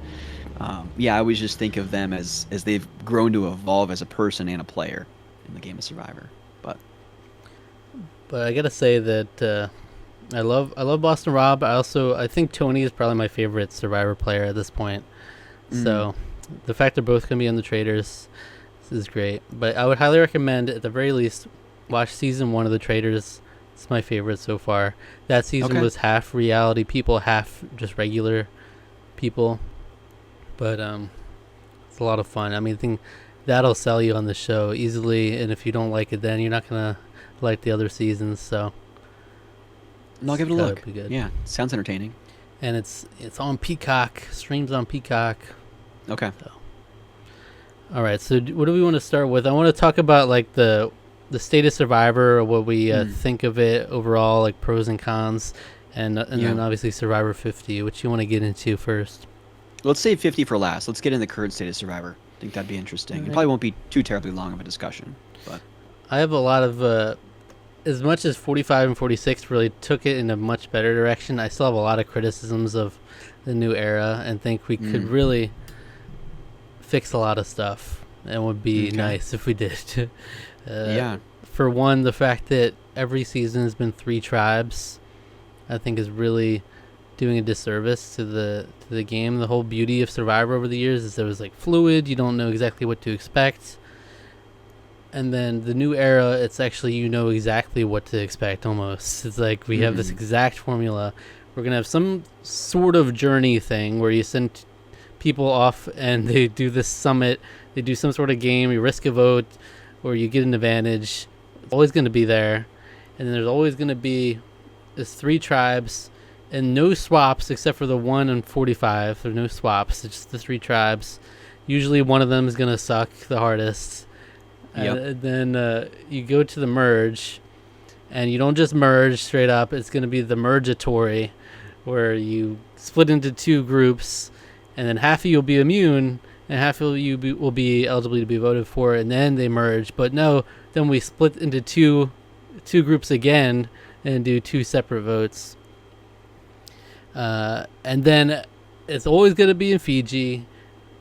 I always just think of them as they've grown to evolve as a person and a player in the game of Survivor. But I gotta say that I love Boston Rob. I think Tony is probably my favorite Survivor player at this point. So the fact they're both gonna be on the Traitors is great. But I would highly recommend, at the very least, watch season 1 of the Traitors. It's my favorite so far. That season was half reality people, half just regular people. But it's a lot of fun. I mean, I think that'll sell you on the show easily. And if you don't like it, then you're not gonna like the other seasons. So I'll give it a look. Be good. Yeah, sounds entertaining. And it's on Peacock. Streams on Peacock. Okay. So. All right. So what do we want to start with? I want to talk about like the state of Survivor, or what we think of it overall, like pros and cons, and then obviously Survivor 50. What you want to get into first? Let's save 50 for last. Let's get in the current state of Survivor. I think that'd be interesting. Right. It probably won't be too terribly long of a discussion, but I have a lot of as much as 45 and 46 really took it in a much better direction, I still have a lot of criticisms of the new era, and think we could really fix a lot of stuff, and would be nice if we did. For one, the fact that every season has been 3 tribes, I think is really doing a disservice to the game. The whole beauty of Survivor over the years is that it was like fluid. You don't know exactly what to expect. And then the new era, it's actually exactly what to expect almost. It's like we have this exact formula. We're going to have some sort of journey thing where you send people off and they do this summit. They do some sort of game. You risk a vote or you get an advantage. It's always going to be there. And then there's always going to be this 3 tribes and no swaps except for the 1 and 45. There are no swaps. It's just the 3 tribes. Usually one of them is going to suck the hardest. And then you go to the merge, and you don't just merge straight up. It's going to be the mergatory, where you split into 2 groups, and then half of you will be immune, and half of you will be eligible to be voted for, and then they merge. But no, then we split into two groups again and do 2 separate votes. And then it's always going to be in Fiji.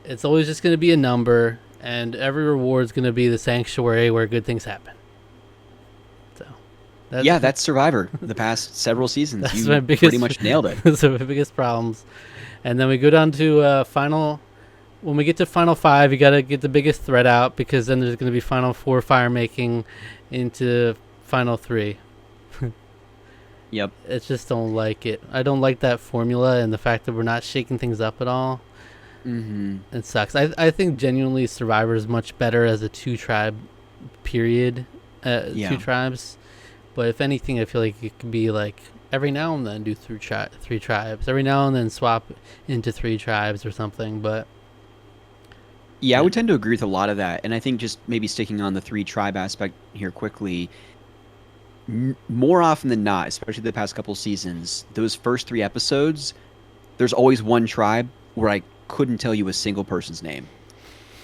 It's always just going to be a number. And every reward is going to be the sanctuary where good things happen. So, That's Yeah, that's Survivor. The past several seasons, that's my you pretty biggest much nailed it. those are my biggest problems. And then we go down to final. When we get to final five, you gotta get the biggest threat out because then there's gonna be final four fire making into final three. Yep. I just don't like it. I don't like that formula and the fact that we're not shaking things up at all. Mm-hmm. It sucks. I think genuinely Survivor is much better as a two tribe period. Yeah. Two tribes. But if anything, I feel like it could be like every now and then do three tribes. Every now and then swap into three tribes or something. But Yeah, I would tend to agree with a lot of that. And I think just maybe sticking on the three tribe aspect here quickly, more often than not, especially the past couple seasons, those first three episodes, there's always one tribe where I couldn't tell you a single person's name.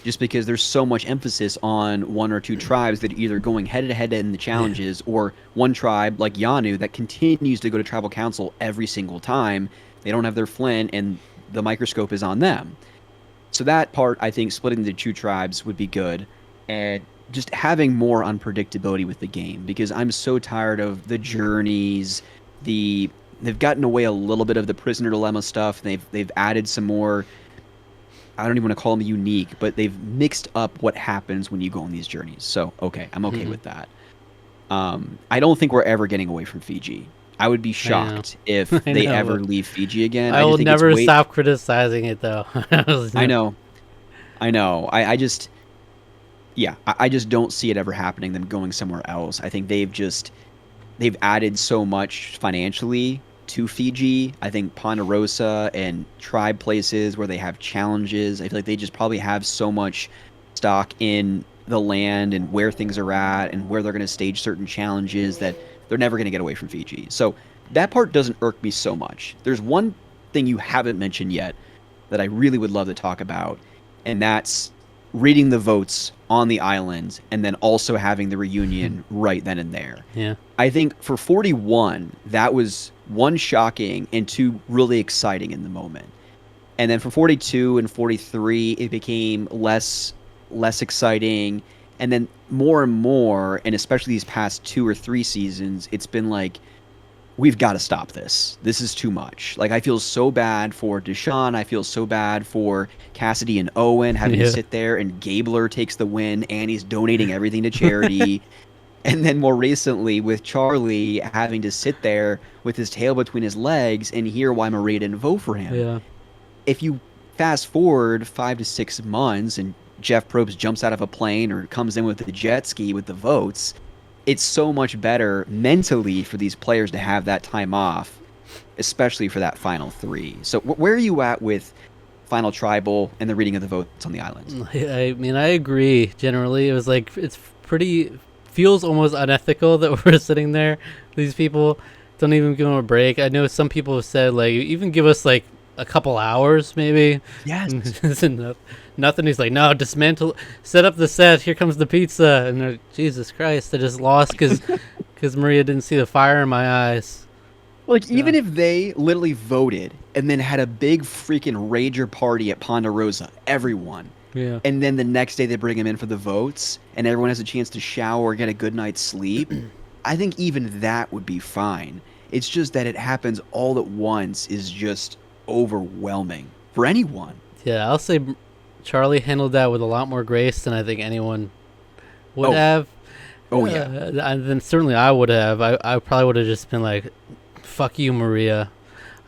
Just because there's so much emphasis on one or two tribes that are either going head to head in the challenges, or one tribe like Yanu that continues to go to tribal council every single time. They don't have their Flint, and the microscope is on them. So that part, I think, splitting the two tribes would be good, and just having more unpredictability with the game, because I'm so tired of the journeys. They've gotten away a little bit of the prisoner dilemma stuff. They've added some more. I don't even want to call them unique, but they've mixed up what happens when you go on these journeys. So okay, I'm okay with that. I don't think we're ever getting away from Fiji. I would be shocked if I they know. ever leave Fiji again. I just will think never it's way. stop criticizing it though. I know. I know. I just, yeah, I just don't see it ever happening, them going somewhere else. I think they've added so much financially to Fiji. I think Ponderosa and tribe places where they have challenges, I feel like they just probably have so much stock in the land and where things are at and where they're going to stage certain challenges that they're never going to get away from Fiji. So that part doesn't irk me so much. There's one thing you haven't mentioned yet that I really would love to talk about, and that's reading the votes on the island and then also having the reunion right then and there. Yeah. I think for 41, that was one, shocking, and two, really exciting in the moment. And then for 42 and 43, it became less exciting. And then more and more, and especially these past 2 or 3 seasons, it's been like, we've got to stop this. This is too much. Like, I feel so bad for Deshaun. I feel so bad for Cassidy and Owen having to sit there, and Gabler takes the win, and he's donating everything to charity. And then more recently with Charlie having to sit there with his tail between his legs and hear why Maria didn't vote for him. Yeah. If you fast forward 5 to 6 months and Jeff Probst jumps out of a plane or comes in with a jet ski with the votes, it's so much better mentally for these players to have that time off, especially for that final three. So where are you at with final tribal and the reading of the votes on the islands? I mean, I agree. Generally, it was like it's pretty feels almost unethical that we're sitting there. These people don't even give them a break. I know some people have said like even give us like a couple hours maybe. Yes. Nothing. He's like, no, dismantle, set up the set. Here comes the pizza. And they're, Jesus Christ, I just lost because Maria didn't see the fire in my eyes. Like, even if they literally voted and then had a big freaking rager party at Ponderosa, everyone, Yeah. and then the next day they bring him in for the votes and everyone has a chance to shower or get a good night's sleep, I think even that would be fine. It's just that it happens all at once is just overwhelming for anyone. Yeah, I'll say Charlie handled that with a lot more grace than I think anyone would have. Oh, yeah. And then certainly I would have. I probably would have just been like, fuck you, Maria.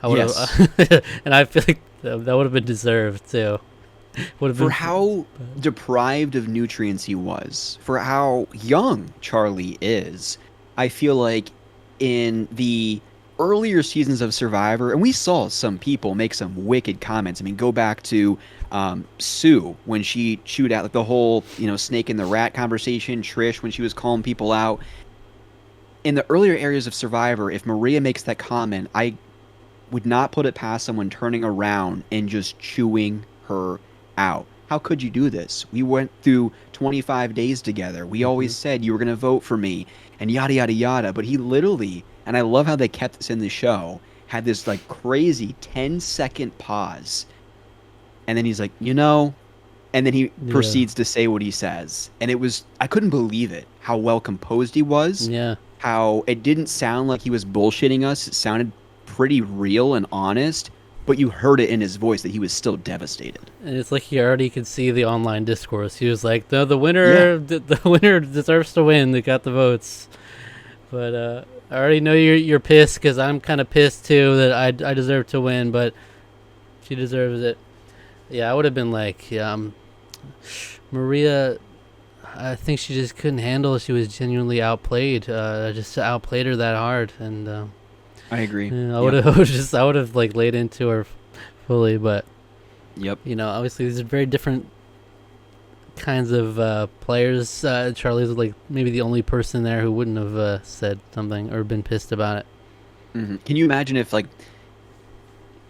I would have, and I feel like that would have been deserved too. For how deprived of nutrients he was, for how young Charlie is, I feel like in the earlier seasons of Survivor, and we saw some people make some wicked comments. I mean, go back to Sue when she chewed out like the whole, snake and the rat conversation, Trish when she was calling people out. In the earlier areas of Survivor, if Maria makes that comment, I would not put it past someone turning around and just chewing her out. How could you do this? We went through 25 days together. We always said you were going to vote for me and yada, yada, yada. But he literally, and I love how they kept this in the show, had this like crazy 10-second pause. And then he's like, and then he proceeds to say what he says. And I couldn't believe it, how well composed he was. Yeah. how it didn't sound like he was bullshitting us. It sounded pretty real and honest, but you heard it in his voice that he was still devastated. And it's like he already could see the online discourse. He was like, "No, Yeah. the winner deserves to win. They got the votes." But I already know you're pissed because I'm kind of pissed too that I deserve to win, but she deserves it. Yeah, I would have been like, yeah, Maria. I think she just couldn't handle it. She was genuinely outplayed. I just outplayed her that hard, and I agree. yeah, I would Yep. have I would have like laid into her fully, but Yep. obviously these are very different kinds of players. Charlie's like maybe the only person there who wouldn't have said something or been pissed about it. Can you imagine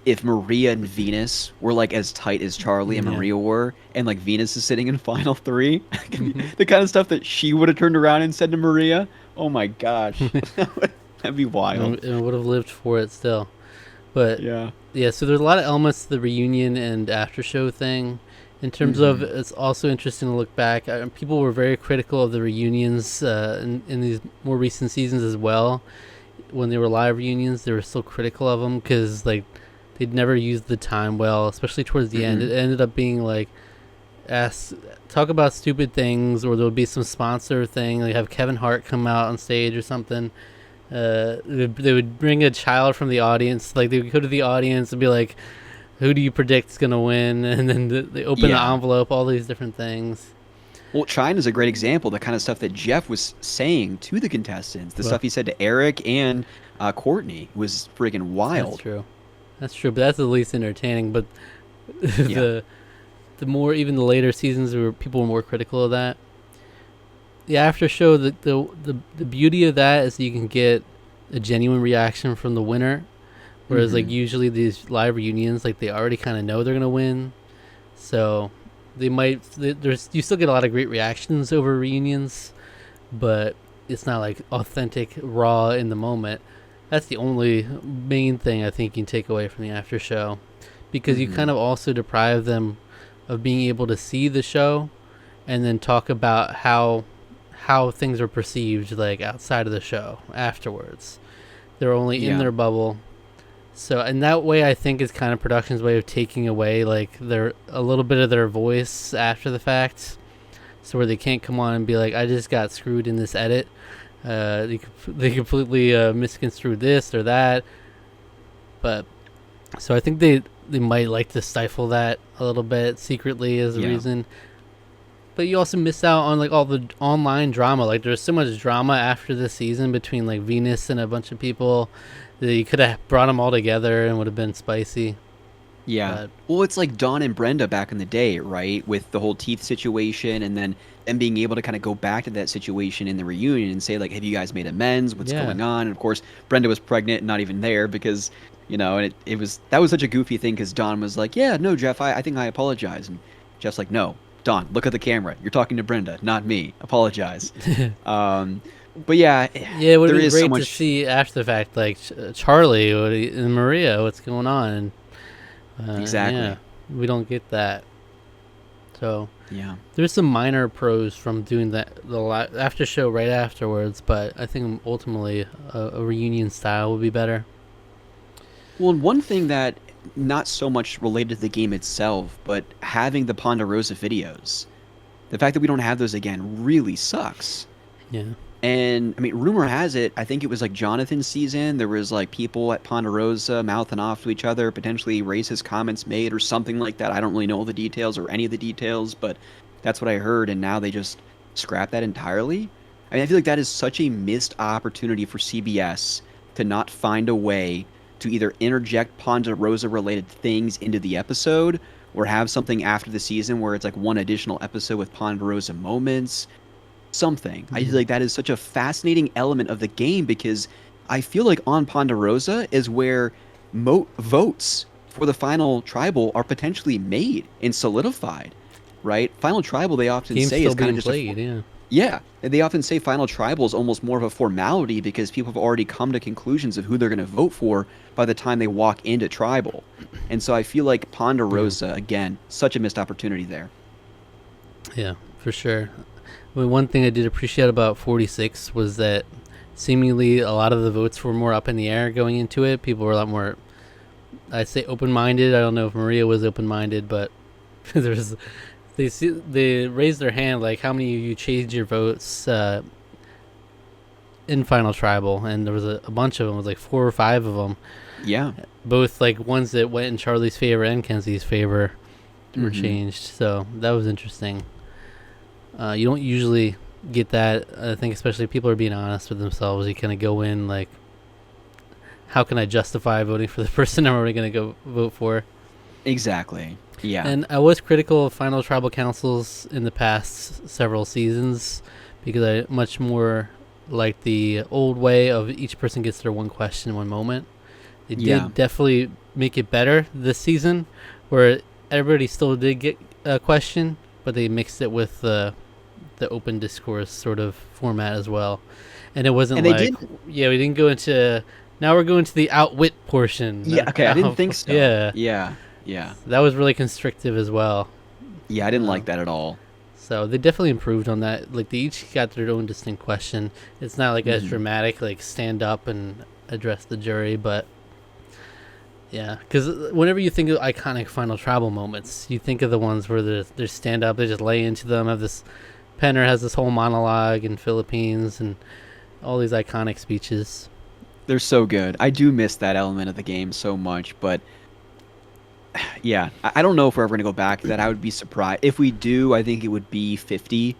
if Maria and Venus were like as tight as Charlie and Yeah. Maria were, and like Venus is sitting in final three, Mhm. the kind of stuff that she would have turned around and said to Maria. Oh my gosh, that'd be wild. And would have lived for it still. But Yeah. yeah, so there's a lot of elements to the reunion and after show thing. In terms of, it's also interesting to look back. People were very critical of the reunions in these more recent seasons as well. When they were live reunions, they were still critical of them because like they'd never used the time well, especially towards the end. It ended up being like talk about stupid things, or there would be some sponsor thing. Like have Kevin Hart come out on stage or something. They would bring a child from the audience. Like they would go to the audience and be like, "Who do you predict is gonna win?" And then they open the envelope. All these different things. Well, China's a great example. The kind of stuff that Jeff was saying to the contestants, the stuff he said to Eric and Courtney was freaking wild. That's true. That's true, but that's the least entertaining. But the more, even the later seasons where people were more critical of that. The after show, the beauty of that is you can get a genuine reaction from the winner, whereas like usually these live reunions, like they already kind of know they're gonna win, so they might you still get a lot of great reactions over reunions, but it's not like authentic, raw in the moment. That's the only main thing I think you can take away from the after show, because you kind of also deprive them of being able to see the show and then talk about how things are perceived like outside of the show afterwards. They're only in their bubble. So in that way, I think it's kind of production's way of taking away like a little bit of their voice after the fact, so where they can't come on and be like, I just got screwed in this edit. They completely misconstrued this or that. But so I think they might like to stifle that a little bit secretly as a reason. But you also miss out on like all the online drama. Like there's so much drama after the season between like Venus and a bunch of people that you could have brought them all together and would have been spicy. Yeah. But, well, it's like Dawn and Brenda back in the day, right? With the whole teeth situation, and then them being able to kind of go back to that situation in the reunion and say, like, have you guys made amends? What's going on? And of course, Brenda was pregnant and not even there because, and that was such a goofy thing because Dawn was like, yeah, no, Jeff, I think I apologize. And Jeff's like, no, Dawn, look at the camera. You're talking to Brenda, not me. Apologize. But yeah, it would have been great so much... to see after the fact, like Charlie and Maria, what's going on. Exactly. Yeah, we don't get that. So yeah, there's some minor pros from doing the after show right afterwards, but I think ultimately a reunion style would be better. Well, and one thing that not so much related to the game itself, but having the Ponderosa videos, the fact that we don't have those again really sucks. Yeah. And I mean, rumor has it, I think it was like Jonathan's season, there was like people at Ponderosa mouthing off to each other, potentially racist comments made or something like that. I don't really know all the details or any of the details, but that's what I heard, and now they just scrap that entirely. I mean, I feel like that is such a missed opportunity for CBS to not find a way to either interject Ponderosa related things into the episode or have something after the season where it's like one additional episode with Ponderosa moments. Something. I feel like that is such a fascinating element of the game because I feel like on Ponderosa is where votes for the final tribal are potentially made and solidified, right? Final tribal, they often Game's say, still is kind of being just played, yeah. They often say final tribal is almost more of a formality because people have already come to conclusions of who they're going to vote for by the time they walk into tribal. And so I feel like Ponderosa, again, such a missed opportunity there. Yeah, for sure. I mean, one thing I did appreciate about 46 was that seemingly a lot of the votes were more up in the air going into it. People were a lot more, I'd say, open-minded. I don't know if Maria was open-minded, but there's they raised their hand like, how many of you changed your votes in Final Tribal? And there was a bunch of them. It was like 4 or 5 of them. Yeah. Both like ones that went in Charlie's favor and Kenzie's favor were changed. So that was interesting. You don't usually get that. I think especially if people are being honest with themselves. You kind of go in like, how can I justify voting for the person I'm already going to go vote for? Exactly. Yeah. And I was critical of Final Tribal Councils in the past several seasons because I much more like the old way of each person gets their one question in one moment. They did definitely make it better this season, where everybody still did get a question, but they mixed it with the open discourse sort of format as well. And it wasn't we didn't go into, now we're going to the outwit portion. Yeah, okay, I didn't think so. Yeah. That was really constrictive as well. Yeah, I didn't like that at all. So they definitely improved on that. Like, they each got their own distinct question. It's not like as dramatic, like stand up and address the jury, but yeah, because whenever you think of iconic Final Tribal moments, you think of the ones where they stand up, they just lay into them. Have this Penner has this whole monologue in Philippines and all these iconic speeches. They're so good. I do miss that element of the game so much, but yeah, I don't know if we're ever going to go back to that. I would be surprised. If we do, I think it would be 50,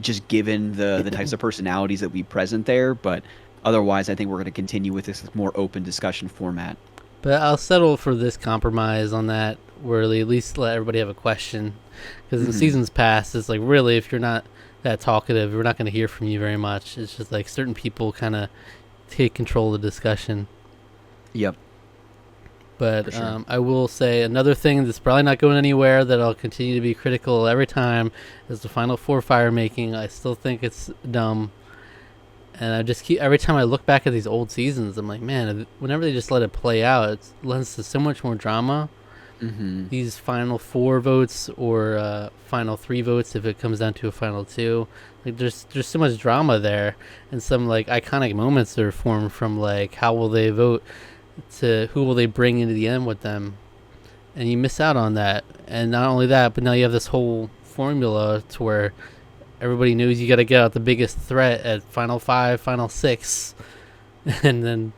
just given the types of personalities that we present there. But otherwise, I think we're going to continue with this more open discussion format. But I'll settle for this compromise on that, where they at least let everybody have a question. Because in seasons past, it's like, really, if you're not that talkative, we're not going to hear from you very much. It's just like certain people kind of take control of the discussion. Yep. But sure. I will say another thing that's probably not going anywhere that I'll continue to be critical every time is the Final Four fire making. I still think it's dumb. And I just keep, every time I look back at these old seasons, I'm like, man, whenever they just let it play out, it lends to so much more drama. These Final Four votes or Final 3 votes, if it comes down to a Final 2, like there's so much drama there, and some like iconic moments that are formed from like how will they vote to who will they bring into the end with them, and you miss out on that. And not only that, but now you have this whole formula to where everybody knows you got to get out the biggest threat at Final 5, Final 6, and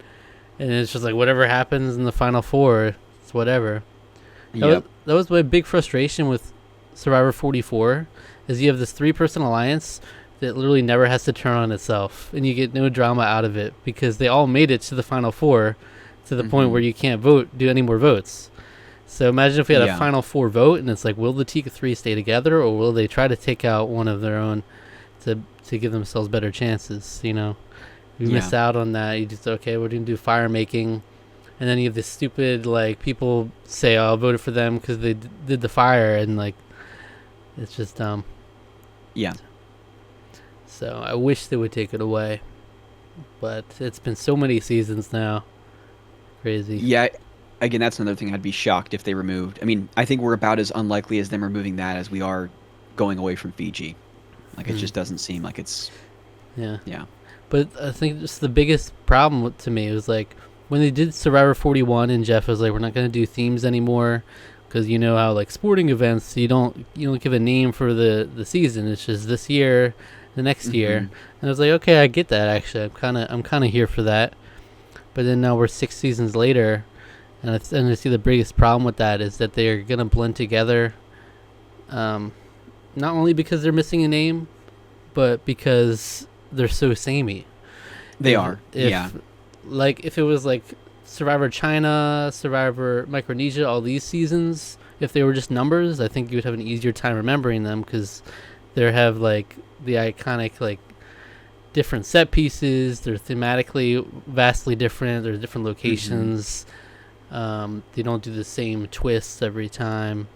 it's just like whatever happens in the Final 4, it's whatever. That was my big frustration with Survivor 44, is you have this 3-person alliance that literally never has to turn on itself, and you get no drama out of it because they all made it to the Final 4 to the point where you can't do any more votes. So imagine if we had a Final 4 vote, and it's like, will the Tika 3 stay together, or will they try to take out one of their own to give themselves better chances? You know, you miss out on that. You just, okay, we're going to do fire making. And then you have this stupid, like, people say, oh, I voted for them because they did the fire, and, like, it's just dumb. Yeah. So I wish they would take it away. But it's been so many seasons now. Crazy. Yeah. Again, that's another thing I'd be shocked if they removed. I mean, I think we're about as unlikely as them removing that as we are going away from Fiji. Like, it just doesn't seem like it's... Yeah. Yeah. But I think just the biggest problem to me was, like, when they did Survivor 41 and Jeff was like, we're not going to do themes anymore because you know how like sporting events, you don't give a name for the season. It's just this year, the next year. And I was like, okay, I get that actually. I'm kind of here for that. But then now we're 6 seasons later, and I see the biggest problem with that is that they're going to blend together, not only because they're missing a name, but because they're so samey. They are. Yeah. Like, if it was like Survivor China, Survivor Micronesia, all these seasons, if they were just numbers, I think you would have an easier time remembering them because they have like the iconic like different set pieces. They're thematically vastly different. There's different locations. They don't do the same twists every time.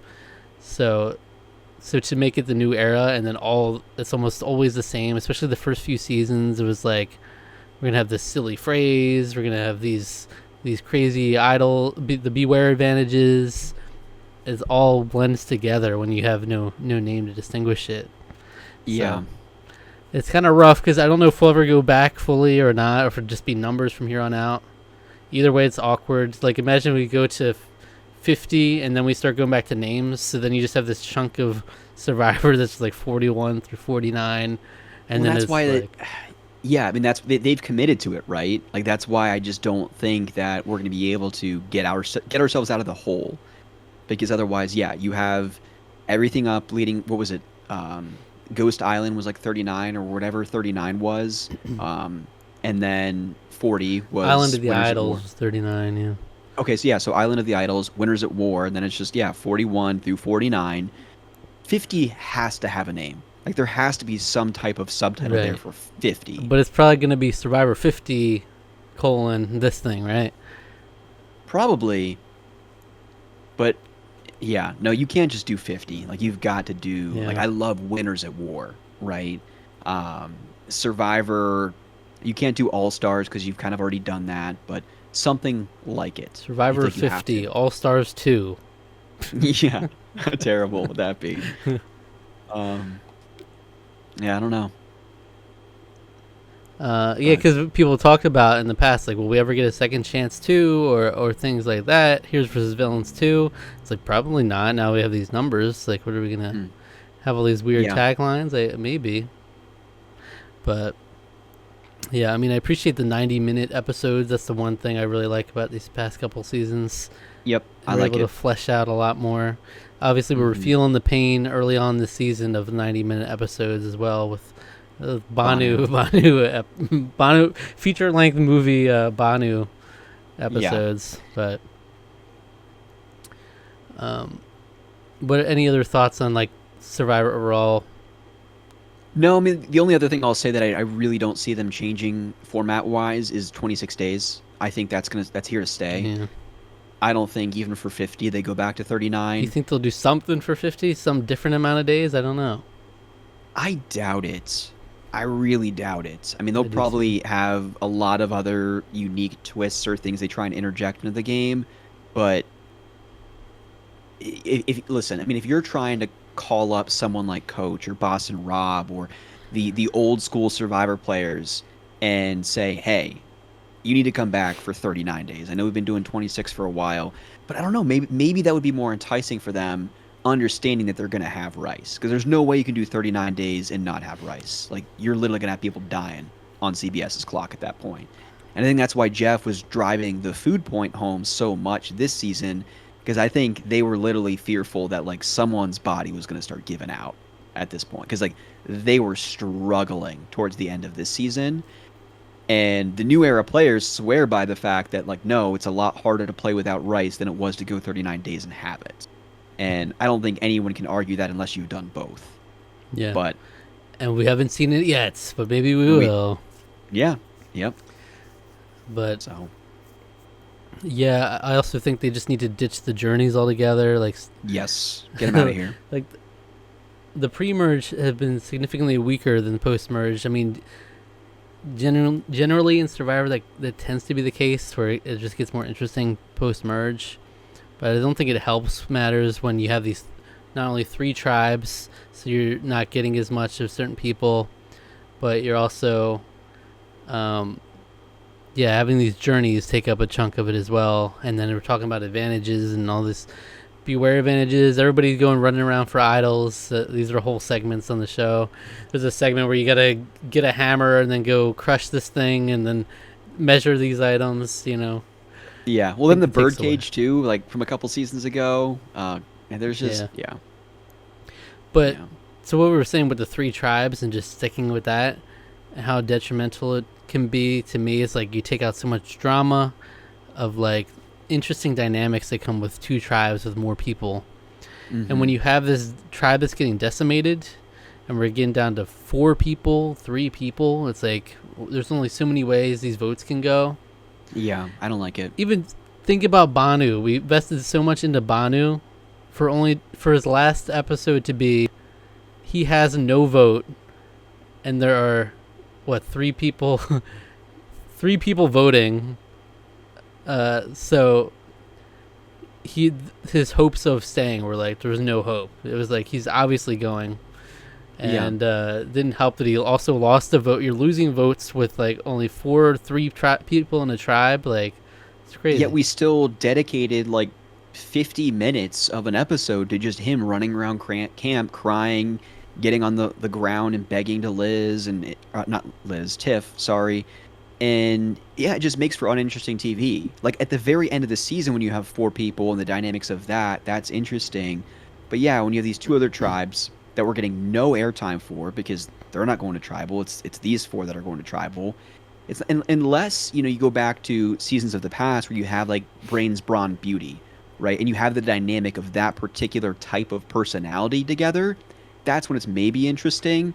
So to make it the new era and then it's almost always the same, especially the first few seasons. It was like, we're going to have this silly phrase. We're going to have these crazy the beware advantages. It all blends together when you have no name to distinguish it. Yeah. It's kind of rough because I don't know if we'll ever go back fully or not, or if it'll just be numbers from here on out. Either way, it's awkward. Like, imagine we go to 50 and then we start going back to names. So then you just have this chunk of Survivor that's like 41 through 49. And then that's it's why like... Yeah, I mean they've committed to it, right? Like that's why I just don't think that we're going to be able to get ourselves out of the hole, because otherwise, yeah, you have everything up leading. What was it? Ghost Island was like 39 or whatever 39 was, and then 40 was Island of the Winners at Idols War. was 39, yeah. Okay, so yeah, so Island of the Idols, Winners at War, and then it's just 41 through 49. 50 has to have a name. Like there has to be some type of subtitle there Right. for 50. But it's probably going to be Survivor 50 : this thing, right? Probably, but yeah, no, you can't just do 50. Like you've got to do like Yeah. I love Winners at War, right? Survivor, you can't do All Stars because you've kind of already done that, but something like it. Survivor Like you have 50, to. All Stars 2. Yeah, how terrible would that be? Um, yeah, I don't know. Yeah, But because people talked about in the past, like, will we ever get a second chance too, or things like that? Heroes versus Villains 2. It's like, probably not. Now we have these numbers. Like, what are we going to mm, have all these weird yeah, taglines? Maybe. But, yeah, I mean, I appreciate the 90-minute episodes. That's the one thing I really like about these past couple seasons. yep, I We're like able to it. flesh out a lot more. Obviously, we were Hmm. feeling the pain early on this season of 90-minute episodes as well with Banu. Banu feature-length movie Banu Yeah. episodes. But um, what any other thoughts on like Survivor overall? No, I mean the only other thing I'll say that I really don't see them changing format wise is 26 days. I think that's here to stay. Yeah. I don't think even for 50 they go back to You 39. think they'll do something for 50, some different amount of days? I don't know. I doubt it. I really doubt it. I mean, they'll I do too. probably have a lot of other unique twists or things they try and interject into the game, but if listen, I mean, if you're trying to call up someone like Coach or Boston Rob or the old school Survivor players and say, "Hey, you need to come back for 39 days. I know we've been doing 26 for a while, but I don't know, maybe that would be more enticing for them, understanding that they're going to have rice, because there's no way you can do 39 days and not have rice. Like you're literally going to have people dying on CBS's clock at that point. And I think that's why Jeff was driving the food point home so much this season, because I think they were literally fearful that like someone's body was going to start giving out at this point, because like they were struggling towards the end of this season. And the new era players swear by the fact that, like, no, it's a lot harder to play without rice than it was to go 39 days and have it. And I don't think anyone can argue that unless you've done both. Yeah. But And we haven't seen it yet, but maybe we we, will. yeah, yep. But So, yeah, I also think they just need to ditch the journeys altogether. Like, yes, get them out of here. like the pre-merge have been significantly weaker than post-merge. I mean, generally in Survivor, like that tends to be the case where it just gets more interesting post-merge. But I don't think it helps matters when you have these not only 3 tribes, so you're not getting as much of certain people, but you're also, having these journeys take up a chunk of it as well. And then we're talking about advantages and all this. Beware advantages. Everybody's going running around for idols. These are whole segments on the show. There's a segment where you gotta get a hammer and then go crush this thing and then measure these items. Yeah. I Well, then think the it takes away. birdcage too, like from a couple seasons ago. And there's just Yeah. yeah, But yeah, so what we were saying with the 3 tribes and just sticking with that, and how detrimental it can be to me is like you take out so much drama of like interesting dynamics that come with 2 tribes with more people. And when mm-hmm. you have this tribe that's getting decimated and we're getting down to 4 people, 3 people, it's like there's only so many ways these votes can go. Yeah, I don't like it. Even think about Banu. We invested so much into Banu for his last episode to be he has no vote and there are 3 people 3 people voting. So his hopes of staying were like there was no hope. It was like he's obviously going, Yeah. and didn't help that he also lost a vote. You're losing votes with like only 4 or 3 people in a tribe. Like, it's Yet crazy. we still dedicated like 50 minutes of an episode to just him running around camp crying, getting on the ground and begging to Liz and not Liz, Tiff, sorry. And yeah, it just makes for uninteresting TV. Like at the very end of the season when you have 4 people and the dynamics of that, that's interesting. But yeah, when you have these 2 other tribes that we're getting no airtime for because they're not going to tribal, it's these 4 that are going to tribal. It's unless you go back to seasons of the past where you have like Brains, Brawn, Beauty, right, and you have the dynamic of that particular type of personality together. That's when it's maybe interesting.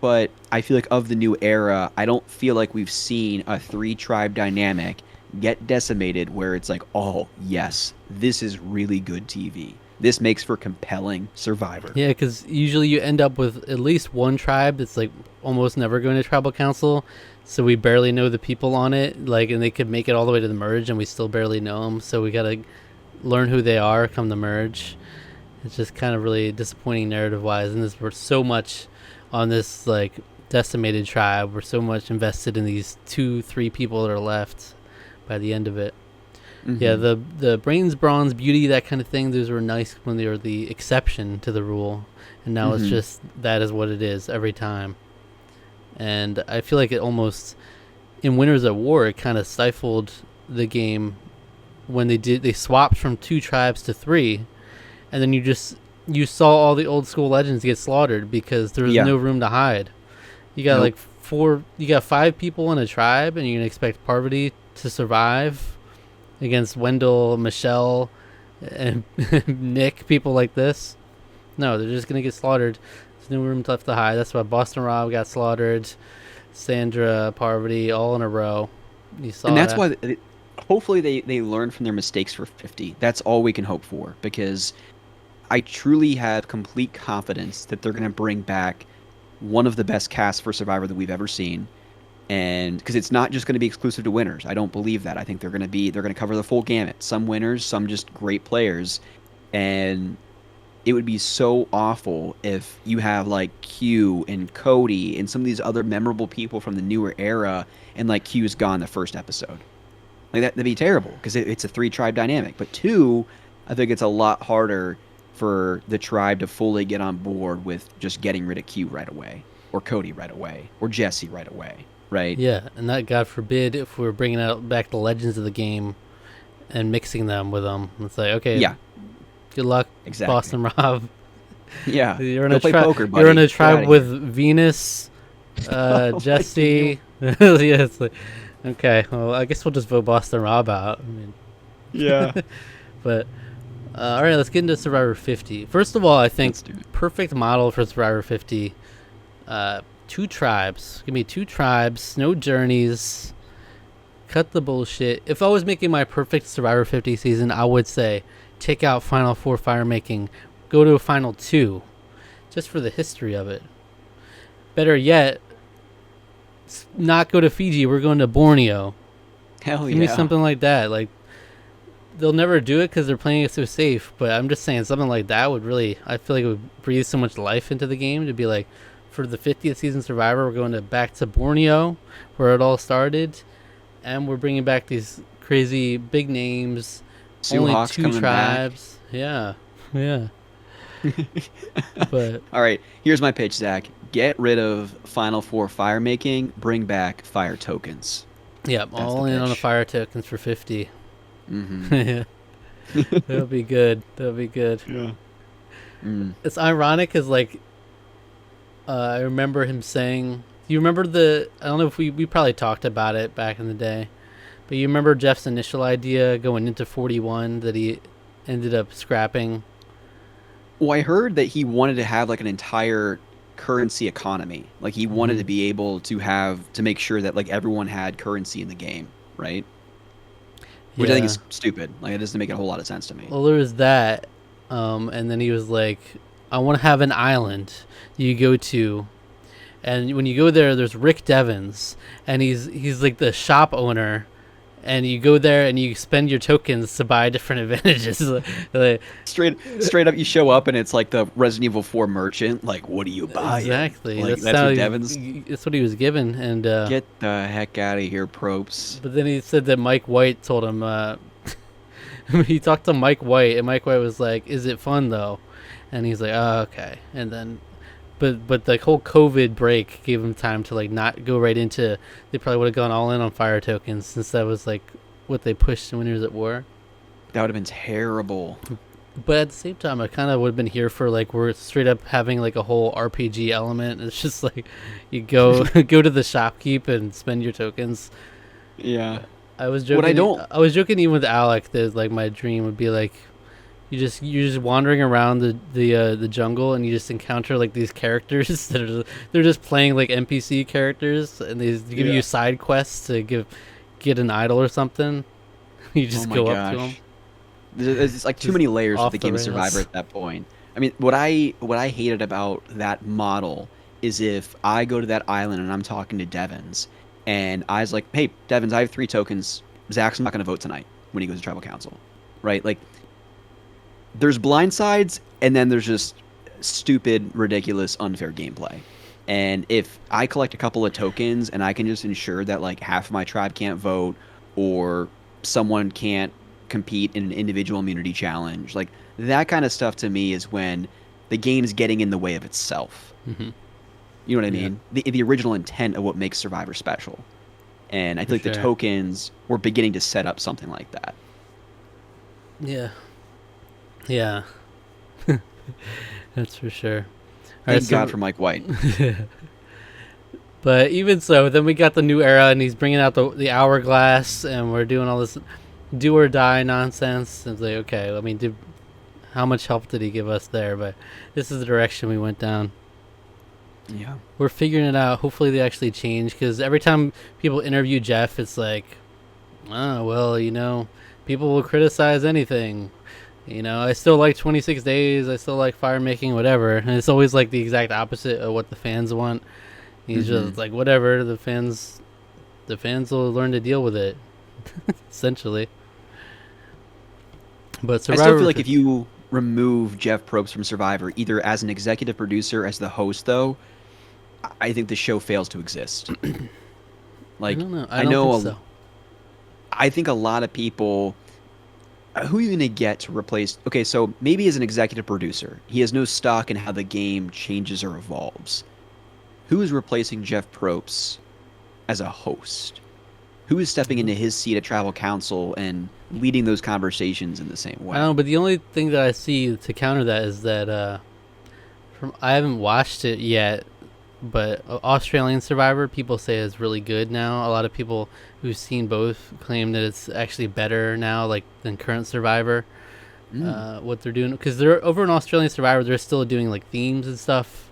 But I feel like of the new era, I don't feel like we've seen a 3 tribe dynamic get decimated where it's like, oh yes, this is really good TV. This makes for compelling Survivor. Yeah, because usually you end up with at least one tribe that's like almost never going to tribal council, so we barely know the people on it. Like, and they could make it all the way to the merge, and we still barely know them. So we gotta learn who they are come the merge. It's just kind of really disappointing narrative wise, and we're so much on this like decimated tribe. We're so much invested in these 2, 3 people that are left by the end of it. Yeah, the Brains, Bronze, Beauty, that kind of thing, those were nice when they were the exception to the rule. And now it's just, that is what it is every time. And I feel like it almost, in Winners at War, it kind of stifled the game when they swapped from 2 tribes to 3. And then you saw all the old school legends get slaughtered because there was no room to hide. You got you got 5 people in a tribe, and you're going to expect Parvati to survive against Wendell, Michelle, and Nick, people like this. No, they're just going to get slaughtered. There's no room left to hide. That's why Boston Rob got slaughtered, Sandra, Parvati, all in a row. You saw And that's that. why hopefully they learn from their mistakes for 50. That's all we can hope for because I truly have complete confidence that they're going to bring back one of the best casts for Survivor that we've ever seen. And because it's not just going to be exclusive to winners. I don't believe that. I think they're going to cover the full gamut. Some winners, some just great players. And it would be so awful if you have like Q and Cody and some of these other memorable people from the newer era and like Q's gone the first episode. Like that'd be terrible because it's a 3 tribe dynamic. But 2, I think it's a lot harder for the tribe to fully get on board with just getting rid of Q right away, or Cody right away, or Jesse right away, right? Yeah, and that, God forbid, if we're bringing out back the legends of the game and mixing them with them. It's like, okay, Yeah, good luck, exactly. Boston Rob. Yeah, You're in go a play poker, buddy. You're in a Get outta tribe with here. Venus, Oh my Jesse. Yeah, it's like, okay, well, I guess we'll just vote Boston Rob out. I mean, Yeah. but all right, let's get into Survivor 50. First of all, I think Let's do it. perfect model for Survivor 50. 2 tribes. Give me 2 tribes, no journeys. Cut the bullshit. If I was making my perfect Survivor 50 season, I would say take out Final 4 fire making, go to a Final 2, just for the history of it. Better yet, not go to Fiji. We're going to Borneo. Hell Give me yeah. something like that. Like, they'll never do it because they're playing it so safe. But I'm just saying something like that would really, I feel like it would breathe so much life into the game to be like, for the 50th season Survivor, we're going back to Borneo, where it all started, and we're bringing back these crazy big names. Only Suhawk's 2 coming tribes. Yeah, yeah. But All right, here's my pitch, Zach. Get rid of Final 4 fire making, bring back fire tokens. yeah, That's all the in on the pitch. fire tokens for 50. Mm-hmm. Yeah, that'll be good. That'll be good. Yeah. Mm. It's ironic because like I remember him saying, you remember I don't know if we probably talked about it back in the day, but you remember Jeff's initial idea going into 41 that he ended up scrapping? Well, I heard that he wanted to have like an entire currency economy. Like he wanted to be able to make sure that like everyone had currency in the game, right? Which I think is stupid. Like it doesn't make a whole lot of sense to me. Well, there was that, and then he was like, I want to have an island you go to, and when you go there, there's Rick Devens, and he's like the shop owner, and you go there and you spend your tokens to buy different advantages. Like, Straight up, you show up and it's like the Resident Evil 4 merchant. Like, what do you buy? exactly. Like, That's what how Devin's. that's what he was given. And Get the heck out of here, Propes. but then he said that Mike White told him. He talked to Mike White, and Mike White was like, "Is it fun though?" And he's like, "Oh, okay." And then, but the whole COVID break gave him time to like not go right into. They probably would have gone all in on fire tokens, since that was like what they pushed in Winners at War. That would have been terrible. But at the same time, I kind of would have been here for like we're straight up having like a whole RPG element. It's just like you go go to the shopkeep and spend your tokens. Yeah. I was joking. What I don't. I was joking even with Alec that like my dream would be like you're just wandering around the jungle and you just encounter like these characters that are they're just playing like NPC characters and they give you side quests to get an idol or something. You just go up to them. There's like too many layers of the game of rails. Survivor at that point. I mean, what I hated about that model is if I go to that island and I'm talking to Devins, and I was like, "Hey, Devins, I have 3 tokens. Zach's not going to vote tonight when he goes to tribal council," right? Like, there's blind sides, and then there's just stupid, ridiculous, unfair gameplay. And if I collect a couple of tokens and I can just ensure that like half of my tribe can't vote, or someone can't compete in an individual immunity challenge, like that kind of stuff to me is when the game's getting in the way of itself. Mm-hmm. You know what I mean? The original intent of what makes Survivor special. And I feel like the tokens were beginning to set up something like that. Yeah. Yeah. That's for sure. Thank God for Mike White. But even so, then we got the new era, and he's bringing out the hourglass, and we're doing all this do or die nonsense. It's like, okay, I mean, how much help did he give us there? But this is the direction we went down. Yeah. We're figuring it out. Hopefully they actually change, because every time people interview Jeff, it's like, oh, well, you know, people will criticize anything. You know, I still like 26 days. I still like fire making, whatever. And it's always like the exact opposite of what the fans want. He's just like, whatever, the fans will learn to deal with it, essentially. But Survivor, I still feel like if you remove Jeff Probst from Survivor, either as an executive producer, as the host, though, I think the show fails to exist. Like, I don't know. I don't think so. I think a lot of people. Who are you going to get to replace? Okay, so maybe as an executive producer, he has no stock in how the game changes or evolves. Who is replacing Jeff Probst as a host? Who is stepping into his seat at Tribal Council and leading those conversations in the same way? I don't know, but the only thing that I see to counter that is that I haven't watched it yet, but Australian Survivor, people say is really good now. A lot of people who've seen both claim that it's actually better now, like than current Survivor. What they're doing, because they're over in Australian Survivor, they're still doing like themes and stuff.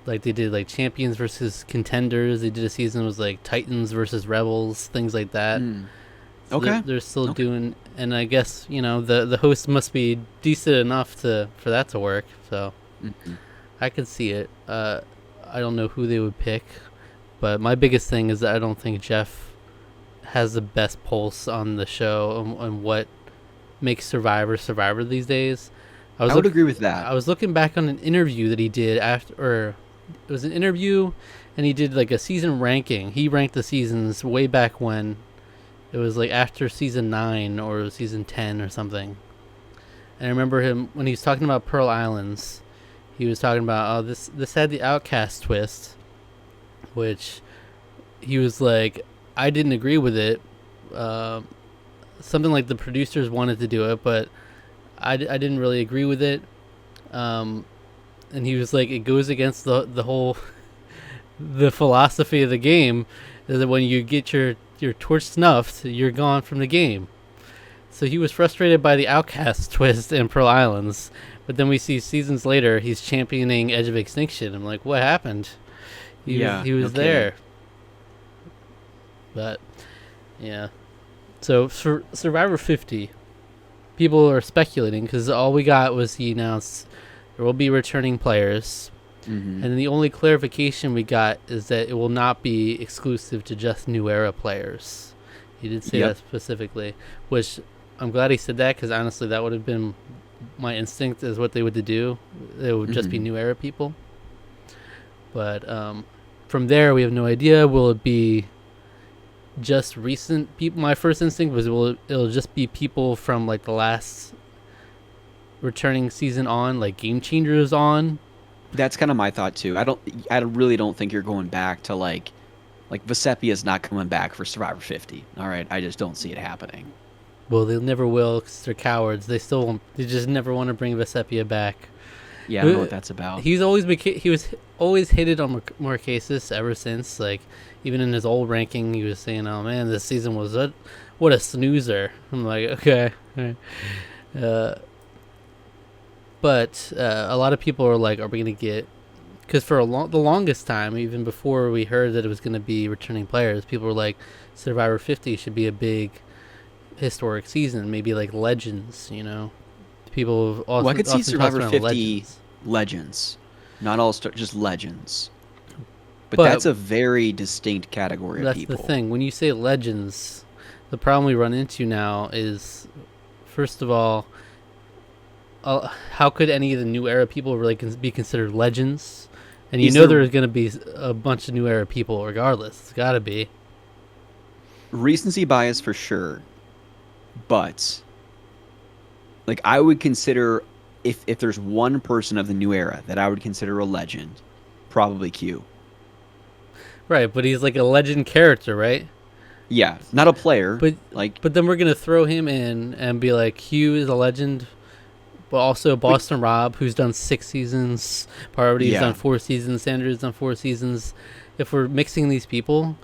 Like they did like champions versus contenders. They did a season that was like Titans versus Rebels, things like that. So Okay. they're still doing, and I guess, you know, the host must be decent enough for that to work. So I could see it. I don't know who they would pick, but my biggest thing is that I don't think Jeff has the best pulse on the show on what makes Survivor these days. I would agree with that. I was looking back on an interview that he did or it was an interview, and he did like a season ranking. He ranked the seasons way back when. It was like after season 9 or season 10 or something. And I remember him when he was talking about Pearl Islands. He was talking about, oh, this had the Outcast twist, which he was like, I didn't agree with it. Something like the producers wanted to do it, but I didn't really agree with it. And he was like, it goes against the whole the philosophy of the game, is that when you get your torch snuffed, you're gone from the game. So he was frustrated by the Outcast twist in Pearl Islands. But then we see seasons later, he's championing Edge of Extinction. I'm like, what happened? He was there. But, yeah. So, for Survivor 50, people are speculating, because all we got was he announced there will be returning players. And the only clarification we got is that it will not be exclusive to just New Era players. He did say Yep. that specifically, which I'm glad he said that because honestly, that would have been my instinct is what they would do. It would just be Mhm. new era people. But from there, we have no idea. Will it be just recent people? My first instinct was it'll just be people from like the last returning season on, like game changers on. That's kind of my thought too. I really don't think you're going back to like Vesepia's not coming back for Survivor 50. All right, I just don't see it happening. Well, they never will because they're cowards. They still won't, they just never want to bring Vesepia back. Yeah, I don't know what that's about. He was always hated on Marquesas ever since. Like even in his old ranking, he was saying, "Oh man, this season was what a snoozer." I'm like, okay, uh, but a lot of people are like, "Are we gonna get?" Because for the longest time, even before we heard that it was gonna be returning players, people were like, "Survivor 50 should be a big historic season, maybe like Legends." People have Well, I could see often talked Survivor about 50 Legends, not all star, just Legends. But But that's a very distinct category of that's people. the thing. When you say legends, the problem we run into now is, first of all, how could any of the new era people really be considered legends? And there's going to be a bunch of new era people regardless. It's got to be. Recency bias for sure, but like I would consider if there's one person of the new era that I would consider a legend, probably Q. Right, but he's like a legend character, right? Yeah, not a player. But like, but then we're going to throw him in and be like, Hugh is a legend, but also Boston Rob, who's done 6 seasons, Parvati's Yeah. done 4 seasons, Sandra's done 4 seasons. If we're mixing these people,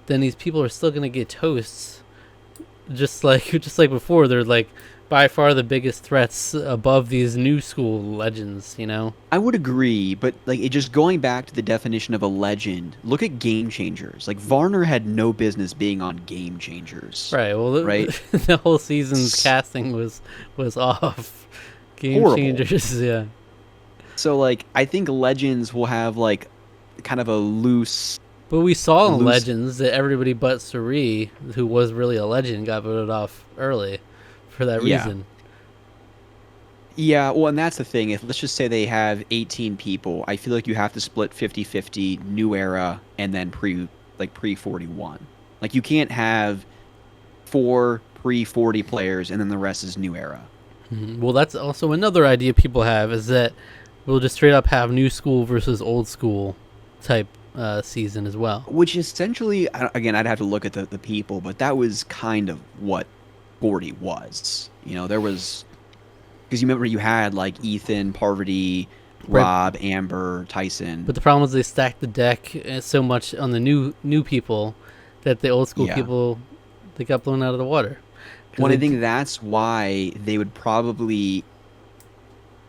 then these people are still gonna get toasts. Just like before, they're like by far the biggest threats above these new school legends. I would agree, but like it just going back to the definition of a legend. Look at Game Changers. Like Varner had no business being on Game Changers. Right. Well, Right. the whole season's casting was off. Game Horrible. Changers. Yeah. So like I think legends will have like kind of a loose. But we saw in Loose- Legends that everybody but Suri, who was really a legend, got voted off early for that Yeah. reason. Yeah, well, and that's the thing. If let's just say they have 18 people, I feel like you have to split 50-50 new era and then pre 41. Like you can't have 4 pre-40 players and then the rest is new era. Mhm. Well, that's also another idea people have is that we'll just straight up have new school versus old school type season as well. Which essentially, again, I'd have to look at the people, but that was kind of what 40 was. There was, because you remember you had like Ethan, Parvati, Right. Rob, Amber, Tyson. But the problem is they stacked the deck so much on the new people that the old school Yeah. people, they got blown out of the water. 'Cause Well, I they- think that's why they would probably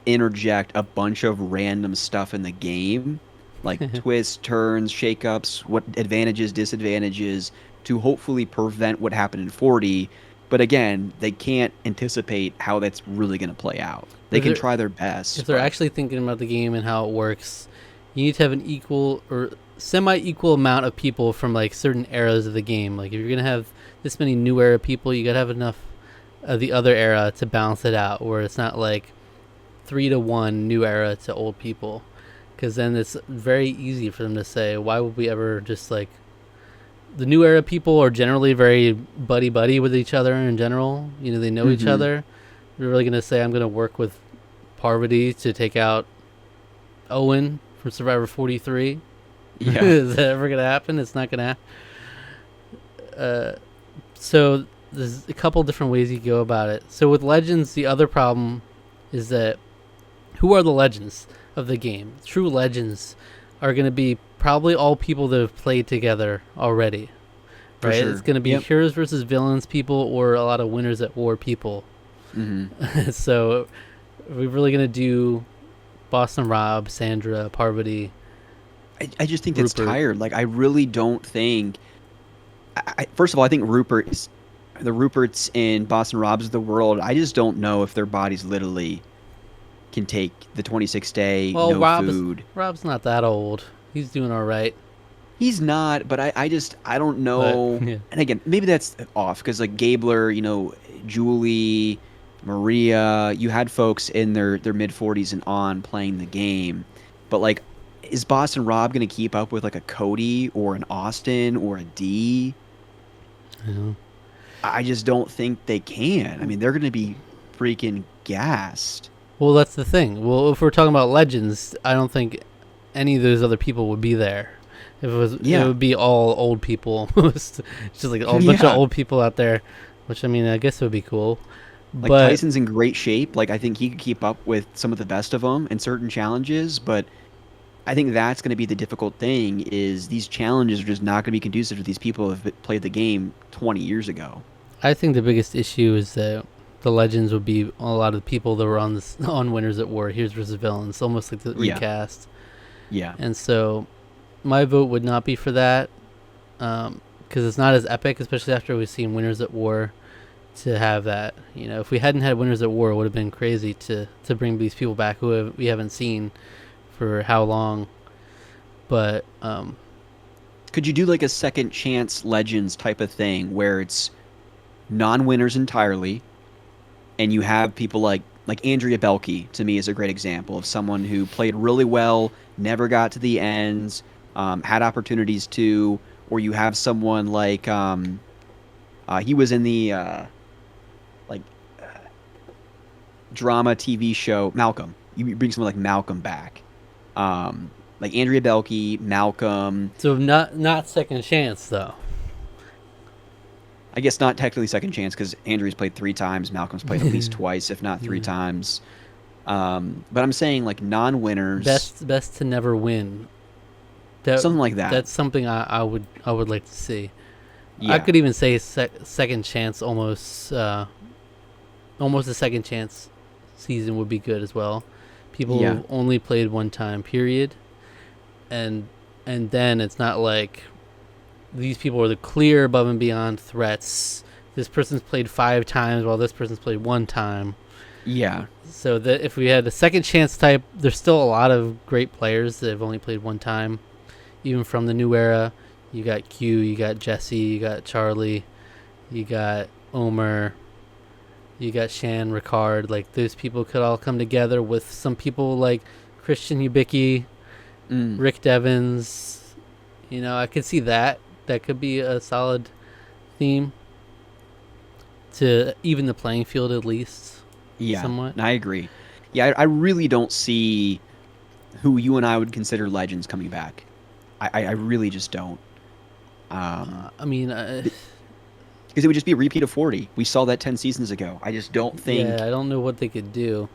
interject a bunch of random stuff in the game, like twists, turns, shakeups, what advantages, disadvantages, to hopefully prevent what happened in 40. But again, they can't anticipate how that's really going to play out. They If can they're- try their best. if they're but- actually thinking about the game and how it works, you need to have an equal or semi-equal amount of people from like certain eras of the game. Like if you're gonna have this many new era people, you gotta have enough of the other era to balance it out, where it's not like 3-1 new era to old people, because then it's very easy for them to say, why would we ever just like the new era people are generally very buddy with each other in general. They know each Mhm. other. They're really gonna say, I'm gonna work with Parvati to take out Owen from Survivor 43. Yeah. Is that ever gonna happen? It's not gonna happen. So there's a couple different ways you can go about it. So with Legends, the other problem is that who are the legends of the game? True legends are gonna be probably all people that have played together already. For Right? sure. It's gonna be Yep. heroes versus villains people, or a lot of winners at war people. Mhm. So we're really gonna do Boston Rob, Sandra, Parvati. I just think it's Rupert. tired. Like I really don't think. First of all, I think the Ruperts in Boston Robs of the world. I just don't know if their bodies literally can take the 26 day Well, no Rob's food. not that old. He's doing all right. He's not, but I don't But know. yeah, And again, maybe that's off because like Gabler, Julie, Maria, you had folks in their mid 40s and on playing the game. But like, is Boston Rob going to keep up with like a Cody or an Austin or a D? you know. I just don't think they can. I mean, they're going to be freaking gassed. Well, that's the thing. Well, if we're talking about legends, I don't think any of those other people would be there. If it was, it Yeah. would be all old people. It's just like a bunch of Yeah. old people out there, which I mean, I guess it would be cool. Like But Tyson's in great shape. Like I think he could keep up with some of the best of them in certain challenges, but I think that's going to be the difficult thing is these challenges are just not going to be conducive to these people who have played the game 20 years ago. I think the biggest issue is that the legends would be a lot of the people that were on this on Winners at War, Heroes versus Villains, almost like the Yeah. recast. Yeah. And so, my vote would not be for that, because it's not as epic, especially after we've seen Winners at War. To have that, if we hadn't had Winners at War, it would have been crazy to bring these people back we haven't seen for how long. But Could you do like a second chance legends type of thing where it's non-winners entirely and you have people like Andrea Belke to me is a great example of someone who played really well, never got to the ends, had opportunities to, or you have someone like he was in the like drama TV show Malcolm. You bring someone like Malcolm back, like Andrea Belke, Malcolm. so not second chance though. I guess not technically second chance because Andrea's played 3 times, Malcolm's played at least twice, if not three Yeah. times. But I'm saying like non-winners, Best to never win. That something like that. that's something I would like to see. I Yeah, could even say second chance almost. Almost a second chance season would be good as well. People yeah, who've only played one time, period, and then it's not like these people are the clear above and beyond threats. This person's played 5 times while this person's played 1 time. yeah, So that if we had a second chance type, there's still a lot of great players that have only played 1 time, even from the new era. You got Q, you got Jesse, you got Charlie, you got Omer. You got Shan, Ricard, like those people could all come together with some people like Christian Ubicki, mm, Rick Devens. I could see that. That could be a solid theme to even the playing field at least, yeah. somewhat. I agree. Yeah, I really don't see who you and I would consider legends coming back. I really just don't. I mean, Because it would just be a repeat of 40. We saw that 10 seasons ago. I just don't think. yeah, I don't know what they could do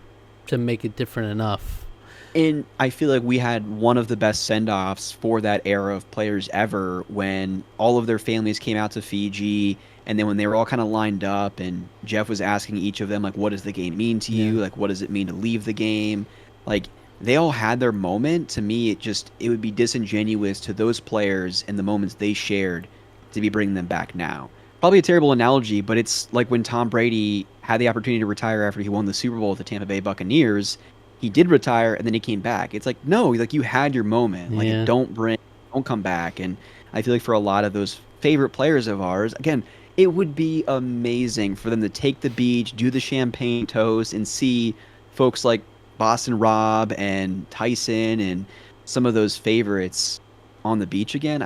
to make it different enough. And I feel like we had one of the best send offs for that era of players ever when all of their families came out to Fiji. And then when they were all kind of lined up, and Jeff was asking each of them, like, what does the game mean to you? Yeah. Like, what does it mean to leave the game? Like, they all had their moment. To me, it would be disingenuous to those players and the moments they shared to be bringing them back now. Probably a terrible analogy, but it's like when Tom Brady had the opportunity to retire after he won the Super Bowl with the Tampa Bay Buccaneers. He did retire and then he came back. It's like, no, like you had your moment. Like Yeah. don't come back. And I feel like for a lot of those favorite players of ours, again, it would be amazing for them to take the beach, do the champagne toast, and see folks like Boston Rob and Tyson and some of those favorites on the beach again.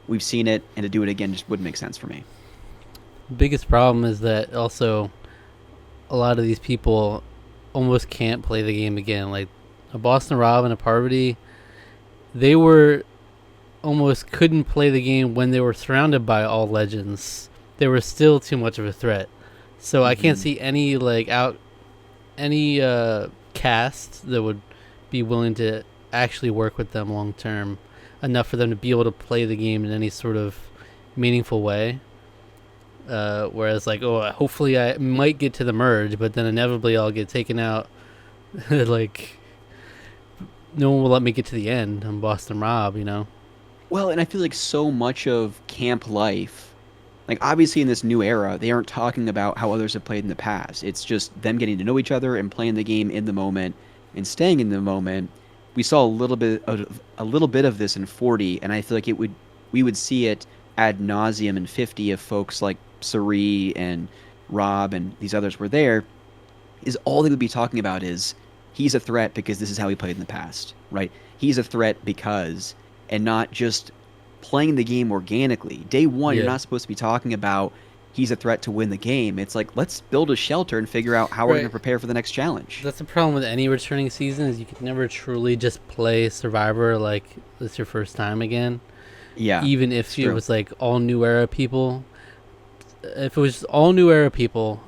We've seen it, and to do it again just wouldn't make sense for me. Biggest problem is that also a lot of these people almost can't play the game again. Like a Boston Rob and a Parvati, they were almost couldn't play the game when they were surrounded by all legends. They were still too much of a threat. So I can't Mhm. see any cast that would be willing to actually work with them long term enough for them to be able to play the game in any sort of meaningful way. Whereas like, hopefully I might get to the merge, but then inevitably I'll get taken out. Like no one will let me get to the end. I'm Boston Rob. Well, and I feel like so much of camp life, like obviously in this new era, they aren't talking about how others have played in the past. It's just them getting to know each other and playing the game in the moment and staying in the moment. we saw a little bit of this in 40, and I feel like we would see it ad nauseum in 50 if folks like Suri and Rob and these others were there. Is all they would be talking about is he's a threat because this is how he played in the past, right? He's a threat because, and not just playing the game organically. Day one, you're Yeah. not supposed to be talking about he's a threat to win the game. It's like, let's build a shelter and figure out how we're going to Right. prepare for the next challenge. That's the problem with any returning season is you can never truly just play Survivor like it's your first time again. Yeah, Even it's if it true. was like all new era people, if it was all new era people,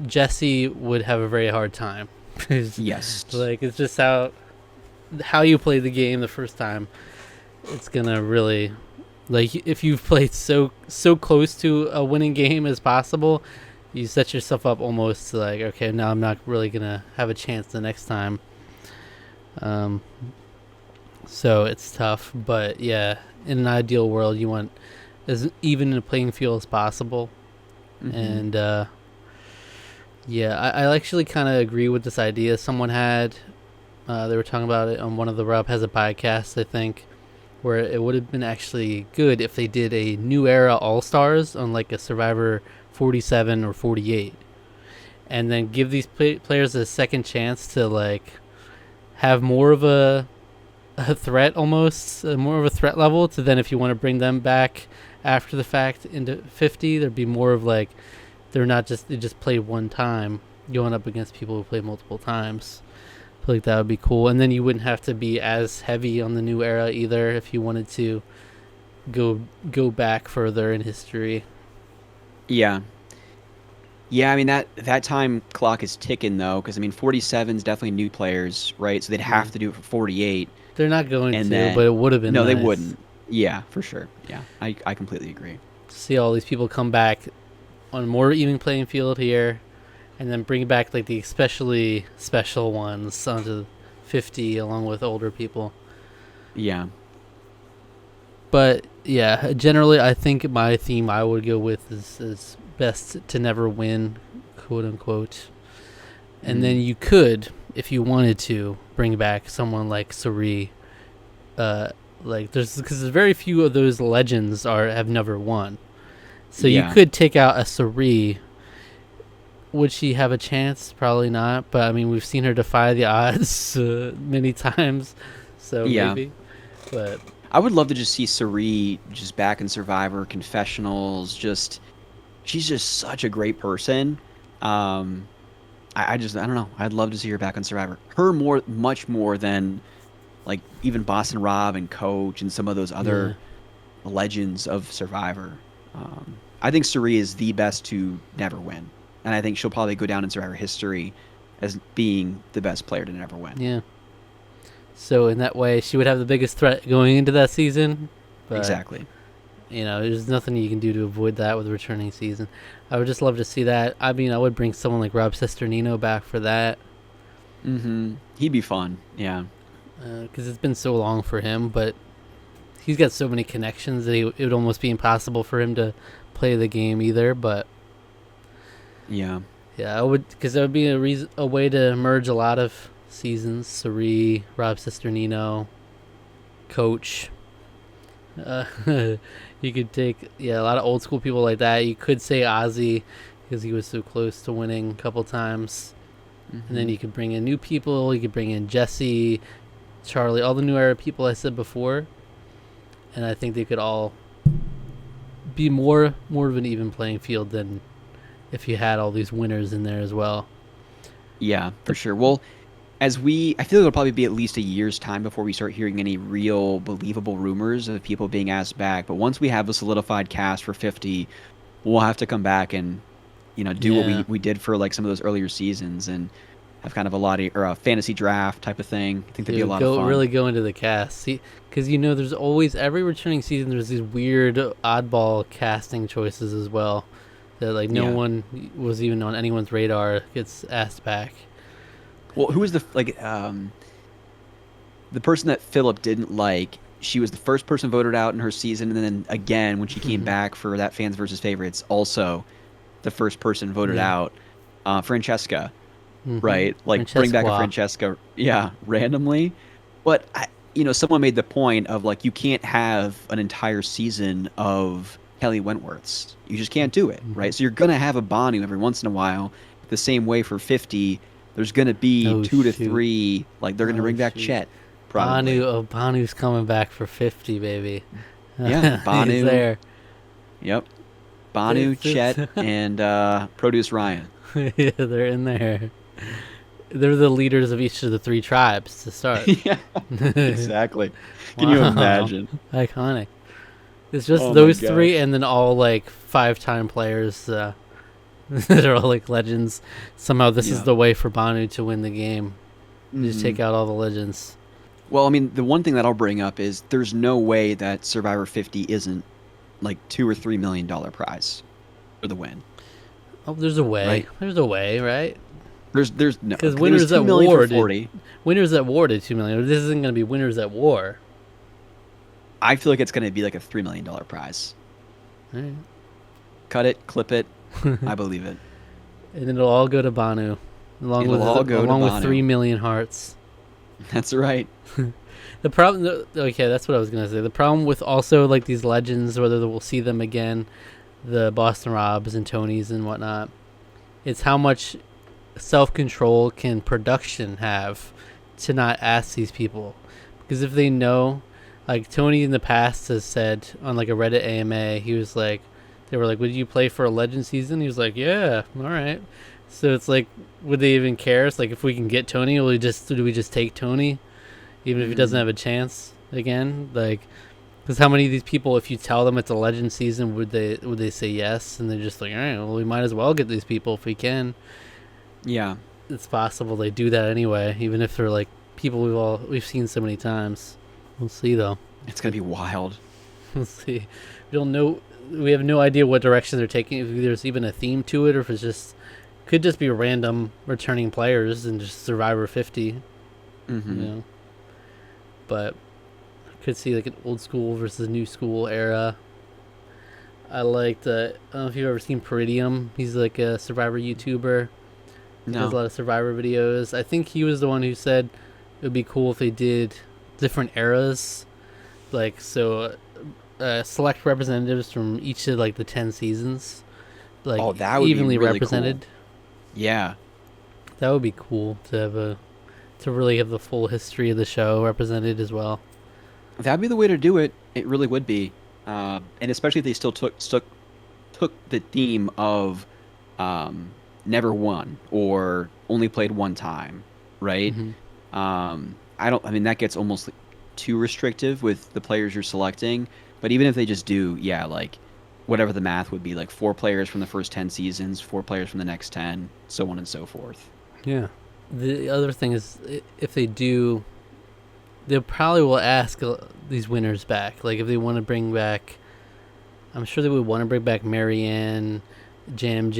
Jesse would have a very hard time. Yes. Like it's just how you play the game the first time. It's gonna really, like, if you've played so close to a winning game as possible, you set yourself up almost to like, okay, now I'm not really gonna have a chance the next time. Um, so it's tough, but yeah, in an ideal world, you want as even a playing field as possible. Hmm. And yeah, I actually kind of agree with this idea someone had. They were talking about it on one of the Rob Has a podcast, I think, where it would have been actually good if they did a new era All Stars on like a Survivor 47 or 48, and then give these players a second chance to like have more of a threat, almost more of a threat level to then if you want to bring them back after the fact into 50, there'd be more of like they just played one time going up against people who play multiple times. I feel like that would be cool, and then you wouldn't have to be as heavy on the new era either if you wanted to go back further in history. Yeah. Yeah, I mean that time clock is ticking though, because I mean 47 is definitely new players, right? So they'd Yeah. have to do it for 48, They're not going and to, but then it would have been no, they nice wouldn't. Yeah, for sure. Yeah, I completely agree. to see all these people come back on a more even playing field here, and then bring back like the especially special ones onto 50 along with older people. Yeah. But yeah, generally I think my theme I would go with is best to never win, quote unquote. And then Mm. you could, if you wanted to, bring back someone like Suri. Like there's because very few of those legends have never won. So you Yeah. could take out a Suri. Would she have a chance? Probably not. But I mean, we've seen her defy the odds many times, so Yeah. maybe. But I would love to just see Sari just back in Survivor confessionals. Just she's just such a great person. Um, I don't know. I'd love to see her back on Survivor. Her much more than like even Boston Rob and Coach and some of those yeah, other legends of Survivor. I think Suri is the best to never win, and I think she'll probably go down in Survivor history as being the best player to never win. yeah. So in that way, she would have the biggest threat going into that season. But Exactly. there's nothing you can do to avoid that with a returning season. I would just love to see that. I mean, I would bring someone like Rob Sesternino back for that Mm-hmm. He'd be fun. Yeah. because it's been so long for him. But he's got so many connections that it would almost be impossible for him to play the game either. But Yeah. yeah, I would, because that would be a way to merge a lot of seasons. Sari, Rob Sesternino, Coach. Uh, you could take a lot of old school people like that. You could say Ozzy because he was so close to winning a couple times, and then Mm-hmm. you could bring in new people. You could bring in Jesse, Charlie, all the new era people I said before, and I think they could all be more of an even playing field than if you had all these winners in there as well. Yeah, for sure. Well, I feel it'll probably be at least a year's time before we start hearing any real believable rumors of people being asked back. But once we have a solidified cast for 50, we'll have to come back and, do what Yeah. we did for like some of those earlier seasons and have kind of a lottery or a fantasy draft type of thing. I think that'd be a Dude, lot of fun. really go into the cast. See, because there's always every returning season. There's these weird oddball casting choices as well that like no Yeah. one was even on anyone's radar gets asked back. Well, who was the person that Philip didn't like? She was the first person voted out in her season, and then again when she came back for that fans versus favorites, also the first person voted Yeah. out. Francesca, Mm-hmm. right? Like bring back a Francesca, yeah, randomly. But someone made the point of like you can't have an entire season of Kelly Wentworths. You just can't do it, Hmm. right? So you're gonna have a Banu every once in a while. The same way for 50, there's gonna be Oh two to shoot! three. Like they're gonna Oh bring back shoot! Chet, probably. Banu's coming back for 50, baby. Yeah, He's Banu. there. Yep, Banu, It's Chet, and Produce Ryan. yeah, they're in there. They're the leaders of each of the three tribes to start. Yeah, exactly. Can you Wow, imagine? iconic. It's just Oh my those gosh. three, and then all like five-time players that are all like legends. Somehow, this is Yeah. the way for Banu to win the game. You just Hmm. take out all the legends. Well, I mean, the one thing that I'll bring up is there's no way that Survivor 50 isn't like $2 or $3 million prize for the win, Oh, there's a way. right? There's a way, right? There's no. Because There was winners at 2 million for war did 40. $2 million. This isn't going to be winners at war. I feel like it's going to be like a $3 million prize. All right. Cut it, clip it. I believe it. And it'll all go to Banu, It'll all go to along with Banu. 3 million hearts. That's right. The problem, okay, that's what I was gonna say. The problem with also like these legends, whether we'll see them again, the Boston Robs and Tonys and whatnot, it's how much self-control can production have to not ask these people, because if they know, like Tony in the past has said on like a Reddit AMA, he was like, they were like, would you play for a legend season? He was like, yeah, all right. So it's like, would they even care? It's like, if we can get Tony, do we just take Tony even if he doesn't Hmm. have a chance again? Like, because how many of these people, if you tell them it's a legend season, would they say yes? And they're just like, all right, well, we might as well get these people if we can. Yeah. It's possible they do that anyway, even if they're like people we've seen so many times. We'll see though. It's going to be wild. We'll see. We don't know. We have no idea what direction they're taking. If there's even a theme to it, or if it's just could just be random returning players and just Survivor 50. You Hmm. know, but could see like an old school versus new school era. I liked. I don't know if you've ever seen Peridium. He's like a Survivor YouTuber. He does a No. lot of Survivor videos. I think he was the one who said it would be cool if they did different eras, like so, select representatives from each of like the 10 seasons, like Oh, that would be evenly really cool. represented. Yeah. That would be cool to have to really have the full history of the show represented as well. That'd be the way to do it. It really would be. And especially if they still took the theme of never won or only played one time, right? Hmm. I mean, that gets almost like too restrictive with the players you're selecting. But even if they just do, yeah, like whatever the math would be, like 4 players from the first 10 seasons, 4 players from the next 10, so on and so forth. Yeah. The other thing is, if they do, they probably will ask these winners back. Like if they want to bring back, I'm sure they would want to bring back Marianne, Jam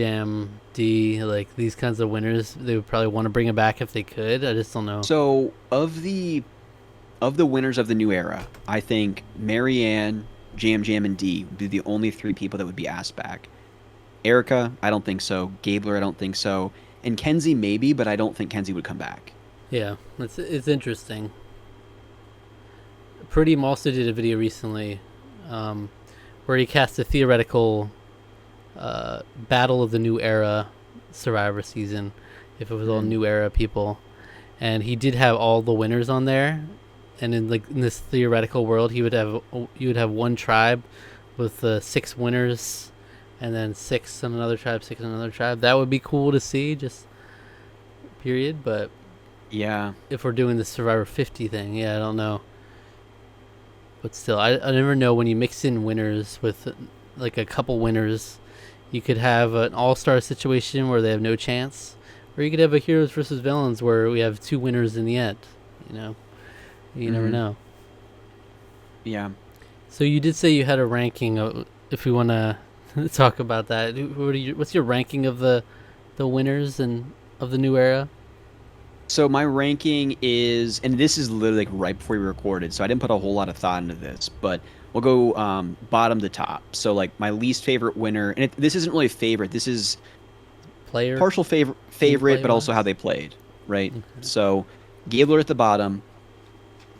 D, like these kinds of winners. They would probably want to bring it back if they could. I just don't know. So of the winners of the new era, I think Marianne, Jam, and D would be the only 3 people that would be asked back. Erica, I don't think so. Gabler, I don't think so. And Kenzie, maybe, but I don't think Kenzie would come back. Yeah, it's interesting. Pretty also did a video recently, um, where he cast a theoretical battle of the new era Survivor season, if it was all Mm. new era people, and he did have all the winners on there. And in like in this theoretical world, you would have one tribe with 6 winners, and then 6 in another tribe. That would be cool to see, just period. But Yeah. if we're doing the Survivor 50 thing, yeah, I don't know. But still, I never know when you mix in winners with like a couple winners. You could have an all-star situation where they have no chance, or you could have a heroes versus villains where we have 2 winners in the end. You know, you never Hmm. know. Yeah. So you did say you had a ranking. If we want to talk about that, what's your ranking of the winners and of the new era? So my ranking is, and this is literally like right before we recorded, so I didn't put a whole lot of thought into this, but we'll go bottom to top. So like my least favorite winner, and this isn't really a favorite. This is Player, partial favorite, gameplay but also how wise. they played, right? Okay. So Gabler at the bottom,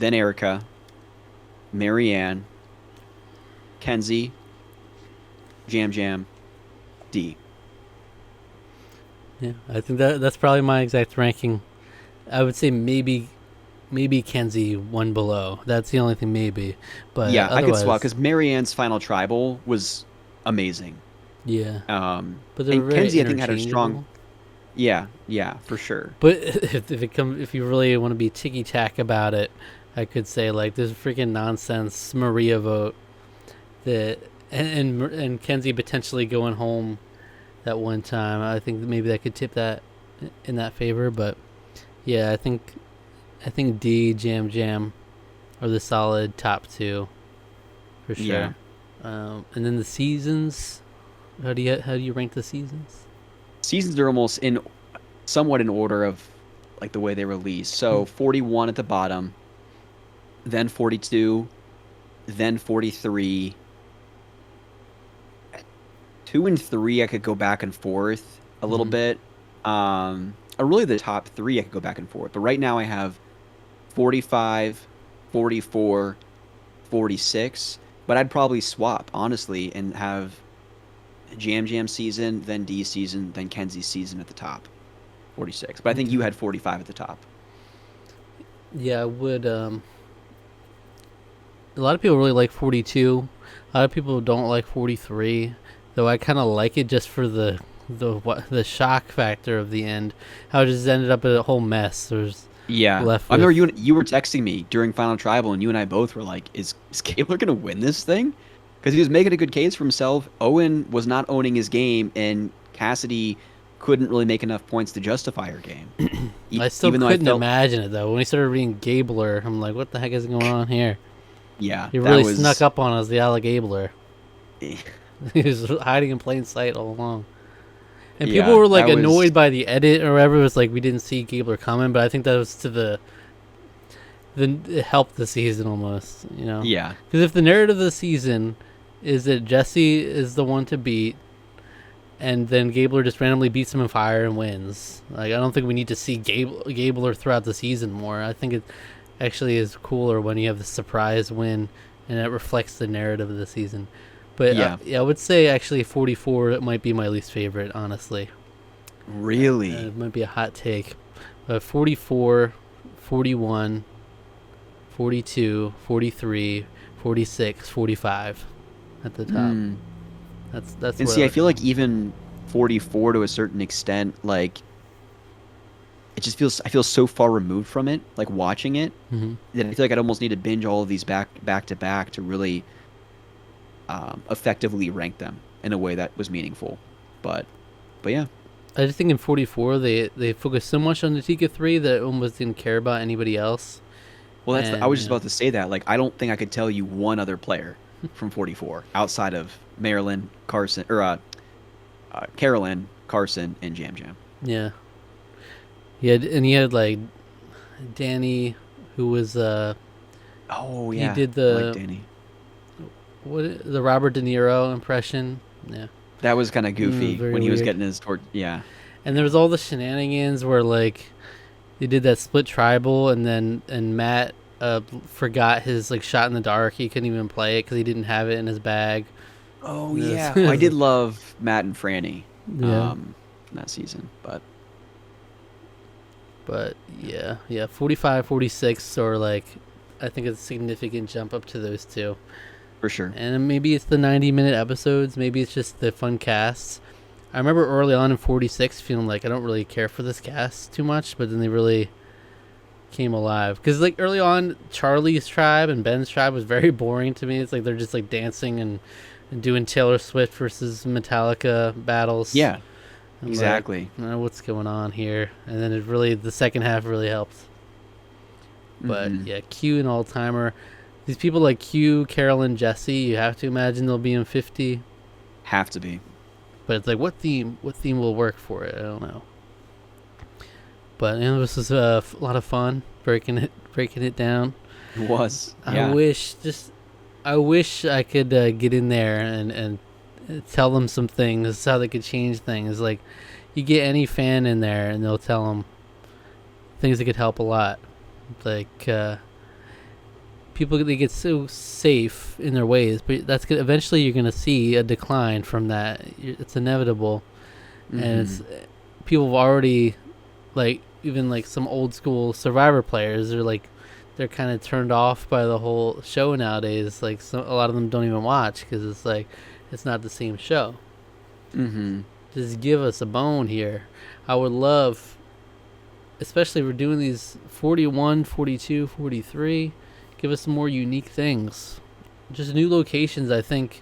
then Erica, Marianne, Kenzie, Jam Jam, D. Yeah, I think that's probably my exact ranking. I would say maybe Kenzie one below. That's the only thing maybe, but Yeah, I could swap otherwise, because Marianne's final tribal was amazing. yeah. Um, But they're and very Kenzie, I think, had a strong. interchangeable. Yeah, for sure. But if you really want to be ticky tack about it, I could say like this freaking nonsense Maria vote that and Kenzie potentially going home that one time. I think maybe that could tip that in that favor. But yeah, I think D Jam Jam are the solid top two for sure. Yeah. And then the seasons. How do you rank the seasons? Seasons are almost in somewhat in order of like the way they release. So 41 at the bottom, then 42, then 43. 2 and 3 I could go back and forth a little Mhm. bit. Or really the top 3 I could go back and forth. But right now I have 45, 44, 46. But I'd probably swap, honestly, and have Jam Jam season, then D season, then Kenzie season at the top. 46. But I think Okay. you had 45 at the top. Yeah, I would. A lot of people really like 42. A lot of people don't like 43, though I kind of like it just for the shock factor of the end. How it just ended up in a whole mess. There's Yeah. left I remember with you were texting me during Final Tribal, and you and I both were like, is Gabler going to win this thing? Because he was making a good case for himself. Owen was not owning his game, and Cassidy couldn't really make enough points to justify her game. I still Even though I couldn't felt, imagine it though. When we started reading Gabler, I'm like, what the heck is going on here? yeah, He that really snuck was. up on us, the Gabler. He was hiding in plain sight all along. And people Yeah, were like that was. annoyed by the edit or whatever. It was like we didn't see Gabler coming, but I think that was to the it helped the season almost, you know. Yeah, Because if the narrative of the season is that Jesse is the one to beat, and then Gabler just randomly beats him in fire and wins, like I don't think we need to see Gabler throughout the season more. I think it actually is cooler when you have the surprise win, and it reflects the narrative of the season. But yeah, yeah, I would say actually 44 might be my least favorite, honestly. really. It might be a hot take. 44, 41, 42, 43, 46, 45 at the top. Mm. That's And what see, I feel like even 44 to a certain extent, like it just feels I feel so far removed from it, like watching it, hmm that I feel like I'd almost need to binge all of these back to back to really effectively rank them in a way that was meaningful. But but yeah. I just think in 44 they focused so much on the Tika 3 that it almost didn't care about anybody else. Well, I And was just about to say that. Like, I don't think I could tell you one other player from 44 outside of Marilyn, Carson, or Carolyn, Carson, and Jam Jam. yeah, and he had like Danny, who was Oh he yeah, did I like Danny. the Robert De Niro impression. Yeah, That was kind of goofy very when he was weird. getting his toward. Yeah, And there was all the shenanigans where like they did that split tribal, and Matt forgot his like shot in the dark. He couldn't even play it because he didn't have it in his bag. oh Yes. yeah. I did love Matt and Franny Yeah, from that season, but but yeah, 45, 46, or like I think it's a significant jump up to those two. for sure. And maybe it's the 90-minute episodes. Maybe it's just the fun casts. I remember early on in 46 feeling like I don't really care for this cast too much, but then they really came alive. Because like early on, Charlie's tribe and Ben's tribe was very boring to me. It's like they're just like dancing and doing Taylor Swift versus Metallica battles. Yeah, I'm exactly. like, what's going on here? And then the second half really helped. But Mhm. yeah, Q and All Timer. These people like Q, Carolyn, Jesse, you have to imagine they'll be in 50. Have to be. But it's like, what theme will work for it? I don't know. But this was a lot of fun breaking it down. It was. Yeah. I wish I could get in there and tell them some things, how they could change things. Like, you get any fan in there and they'll tell them things that could help a lot. Like, people they get so safe in their ways, but eventually you're gonna see a decline from that. It's inevitable, and it's people have already like even like some old school Survivor players are like they're kind of turned off by the whole show nowadays. Like a lot of them don't even watch because it's like it's not the same show. Just give us a bone here. I would love, especially if we're doing these 41, 42, 43, give us some more unique things. Just new locations. I think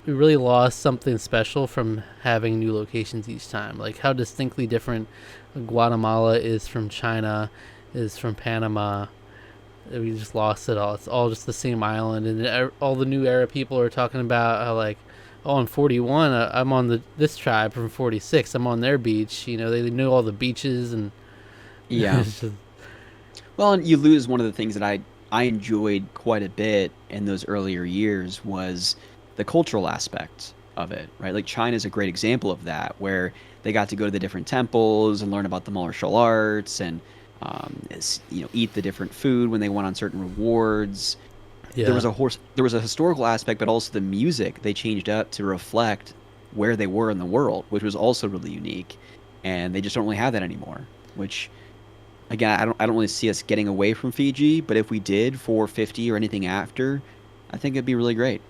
we really lost something special from having new locations each time. Like how distinctly different Guatemala is from China, is from Panama. We just lost it all. It's all just the same island. And all the new era people are talking about how like, oh, in 41, I'm on this tribe. From 46, I'm on their beach. You know, they know all the beaches and Yeah. Well, and you lose one of the things that I enjoyed quite a bit in those earlier years was the cultural aspect of it, right? Like China's a great example of that, where they got to go to the different temples and learn about the martial arts and eat the different food when they went on certain rewards. yeah. There was a historical aspect, but also the music they changed up to reflect where they were in the world, which was also really unique. And they just don't really have that anymore. Which, again, I don't really see us getting away from Fiji. But if we did for 50 or anything after, I think it'd be really great.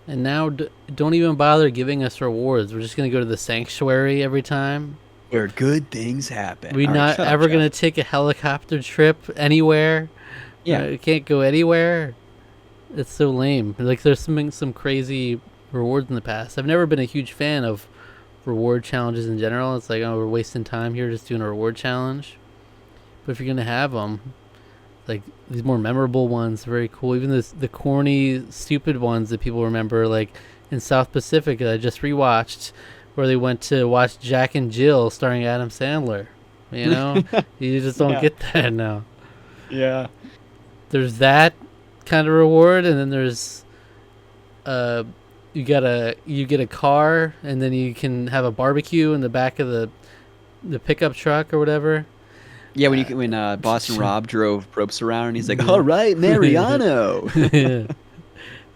And now don't even bother giving us rewards. We're just gonna go to the sanctuary every time. Where good things happen. We're not ever gonna take a helicopter trip anywhere. Yeah, We can't go anywhere. It's so lame. Like there's some crazy rewards in the past. I've never been a huge fan of reward challenges in general. It's like, oh, we're wasting time here just doing a reward challenge. But if you're gonna have them, like these more memorable ones, very cool. Even the corny, stupid ones that people remember, like in South Pacific that I just rewatched, where they went to watch Jack and Jill starring Adam Sandler. You know, you just don't get that now. Yeah. There's that kind of reward, and then there's you get a car, and then you can have a barbecue in the back of the pickup truck or whatever. Yeah, when Boston Rob drove ropes around, and he's like, "All right, Mariano." Yeah.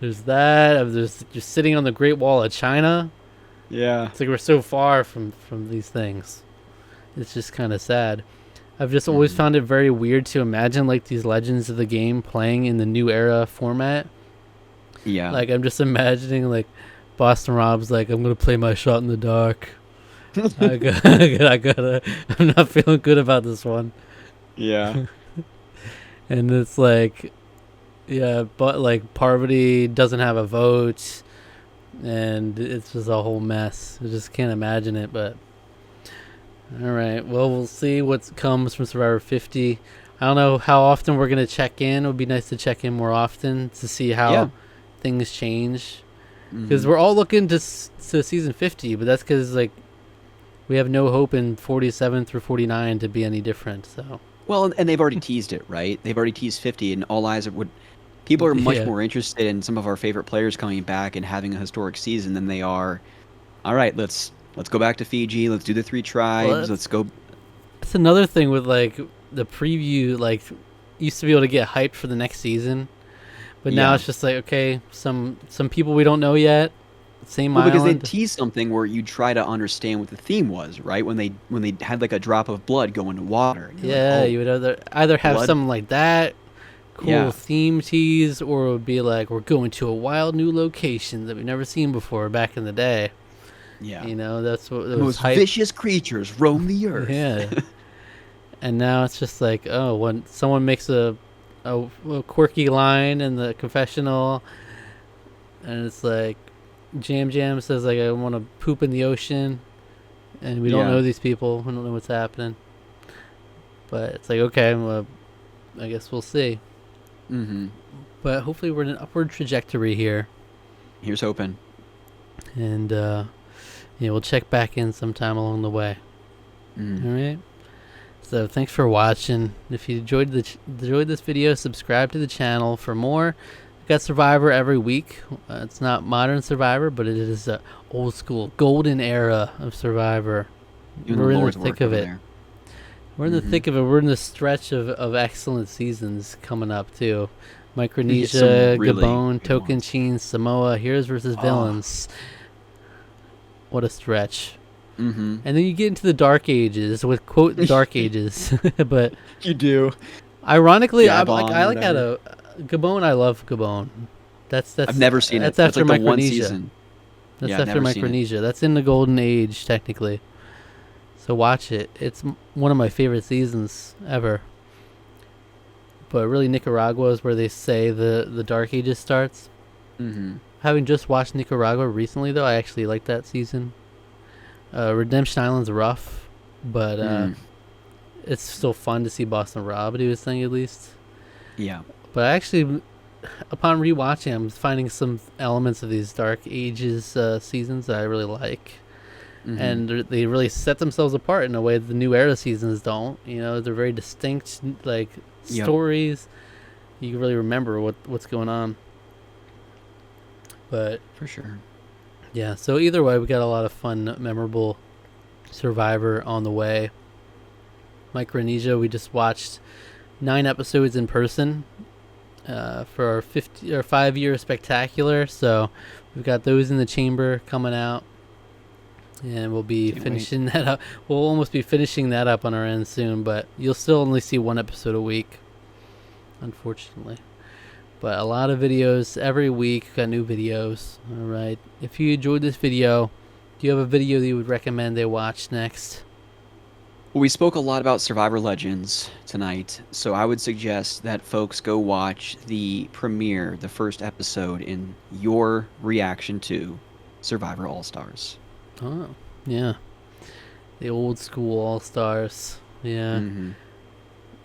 There's that. There's just sitting on the Great Wall of China. Yeah. It's like we're so far from these things. It's just kind of sad. I've just always found it very weird to imagine like these legends of the game playing in the new era format. Yeah. Like I'm just imagining like Boston Rob's like, I'm gonna play my shot in the dark. I gotta. I'm not feeling good about this one. Yeah. And it's like, yeah, but like Parvati doesn't have a vote, and it's just a whole mess. I just can't imagine it. But all right, well, we'll see what comes from Survivor 50. I don't know how often we're gonna check in. It would be nice to check in more often to see how things change, because we're all looking to season 50, but that's because like we have no hope in 47 through 49 to be any different. So well, and they've already teased it, right? They've already teased 50, and all eyes would. People are much more interested in some of our favorite players coming back and having a historic season than they are. All right, let's go back to Fiji. Let's do the 3 tribes. Well, let's go. That's another thing with like the preview. Like, used to be able to get hyped for the next season, but now it's just like, okay, some people we don't know yet. Same island. Because they teased something where you try to understand what the theme was, right? When they had like a drop of blood go into water. Yeah, like, you would either have something like that, cool theme tease, or it would be like we're going to a wild new location that we've never seen before back in the day. Yeah, you know, that's what the most vicious creatures roam the earth. Yeah, and now it's just like, oh, when someone makes a quirky line in the confessional, and it's like Jam says like, I want to poop in the ocean, and we don't know these people. We don't know what's happening. But it's like, okay, well, I guess we'll see. But hopefully we're in an upward trajectory here. Here's hoping. And we'll check back in sometime along the way. All right. So thanks for watching. If you enjoyed this video, subscribe to the channel for more. We've got Survivor every week. It's not modern Survivor, but it is a old school golden era of Survivor. We're in the thick of it. We're in the thick of it. We're in the stretch of excellent seasons coming up, too. Micronesia, really Gabon, good ones. Tocantins, Samoa, Heroes versus Villains. What a stretch. Mm-hmm. And then you get into the Dark Ages with, quote, Dark Ages. But You do. ironically, I Gabon, like how whatever. Gabon, I love Gabon. That's I've never seen it. That's That's after like the one Micronesia. season. That's Yeah, I've after never seen it. Micronesia. That's in the golden age, technically. So watch it. It's one of my favorite seasons ever. But really, Nicaragua is where they say the Dark Ages starts. Mm-hmm. Having just watched Nicaragua recently, though, I actually like that season. Redemption Island's rough, but it's still fun to see Boston Rob do his thing at least. Yeah. But I actually, upon rewatching, I'm finding some elements of these Dark Ages seasons that I really like. Mm-hmm. And they really set themselves apart in a way that the New Era seasons don't. You know, they're very distinct, like, stories. You can really remember what's going on. But For sure. yeah, so either way, we got a lot of fun, memorable Survivor on the way. Micronesia, we just watched 9 episodes in person for our 5-year spectacular. So we've got those in the chamber coming out. And we'll be finishing that up. We'll almost be finishing that up on our end soon, but you'll still only see 1 episode a week, unfortunately. But a lot of videos every week. Got new videos. All right. If you enjoyed this video, do you have a video that you would recommend they watch next? Well, we spoke a lot about Survivor Legends tonight, so I would suggest that folks go watch the premiere, the first episode in your reaction to Survivor All-Stars. Oh, yeah. The old school All-Stars. Yeah. Mm-hmm.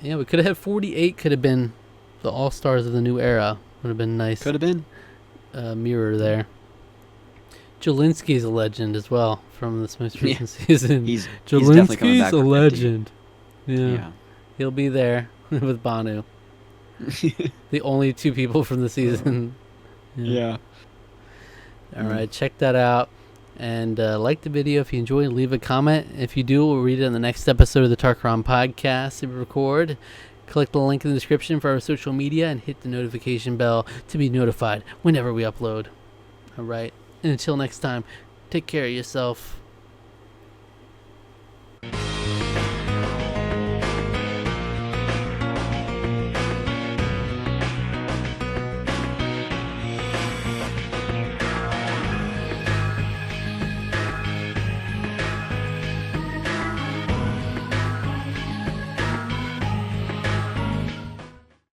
Yeah, we could have had 48 could have been the All-Stars of the new era. Would have been nice. Could have been. Mirror there. Jelinski's a legend as well from this most recent season. He's definitely coming back Jelinski's a for 50. legend. Yeah. Yeah. He'll be there with Banu. The only 2 people from the season. Yeah. All right, check that out. And like the video if you enjoy. Leave a comment. If you do, we'll read it in the next episode of the Tarqaron podcast that we record. Click the link in the description for our social media and hit the notification bell to be notified whenever we upload. All right. And until next time, take care of yourself.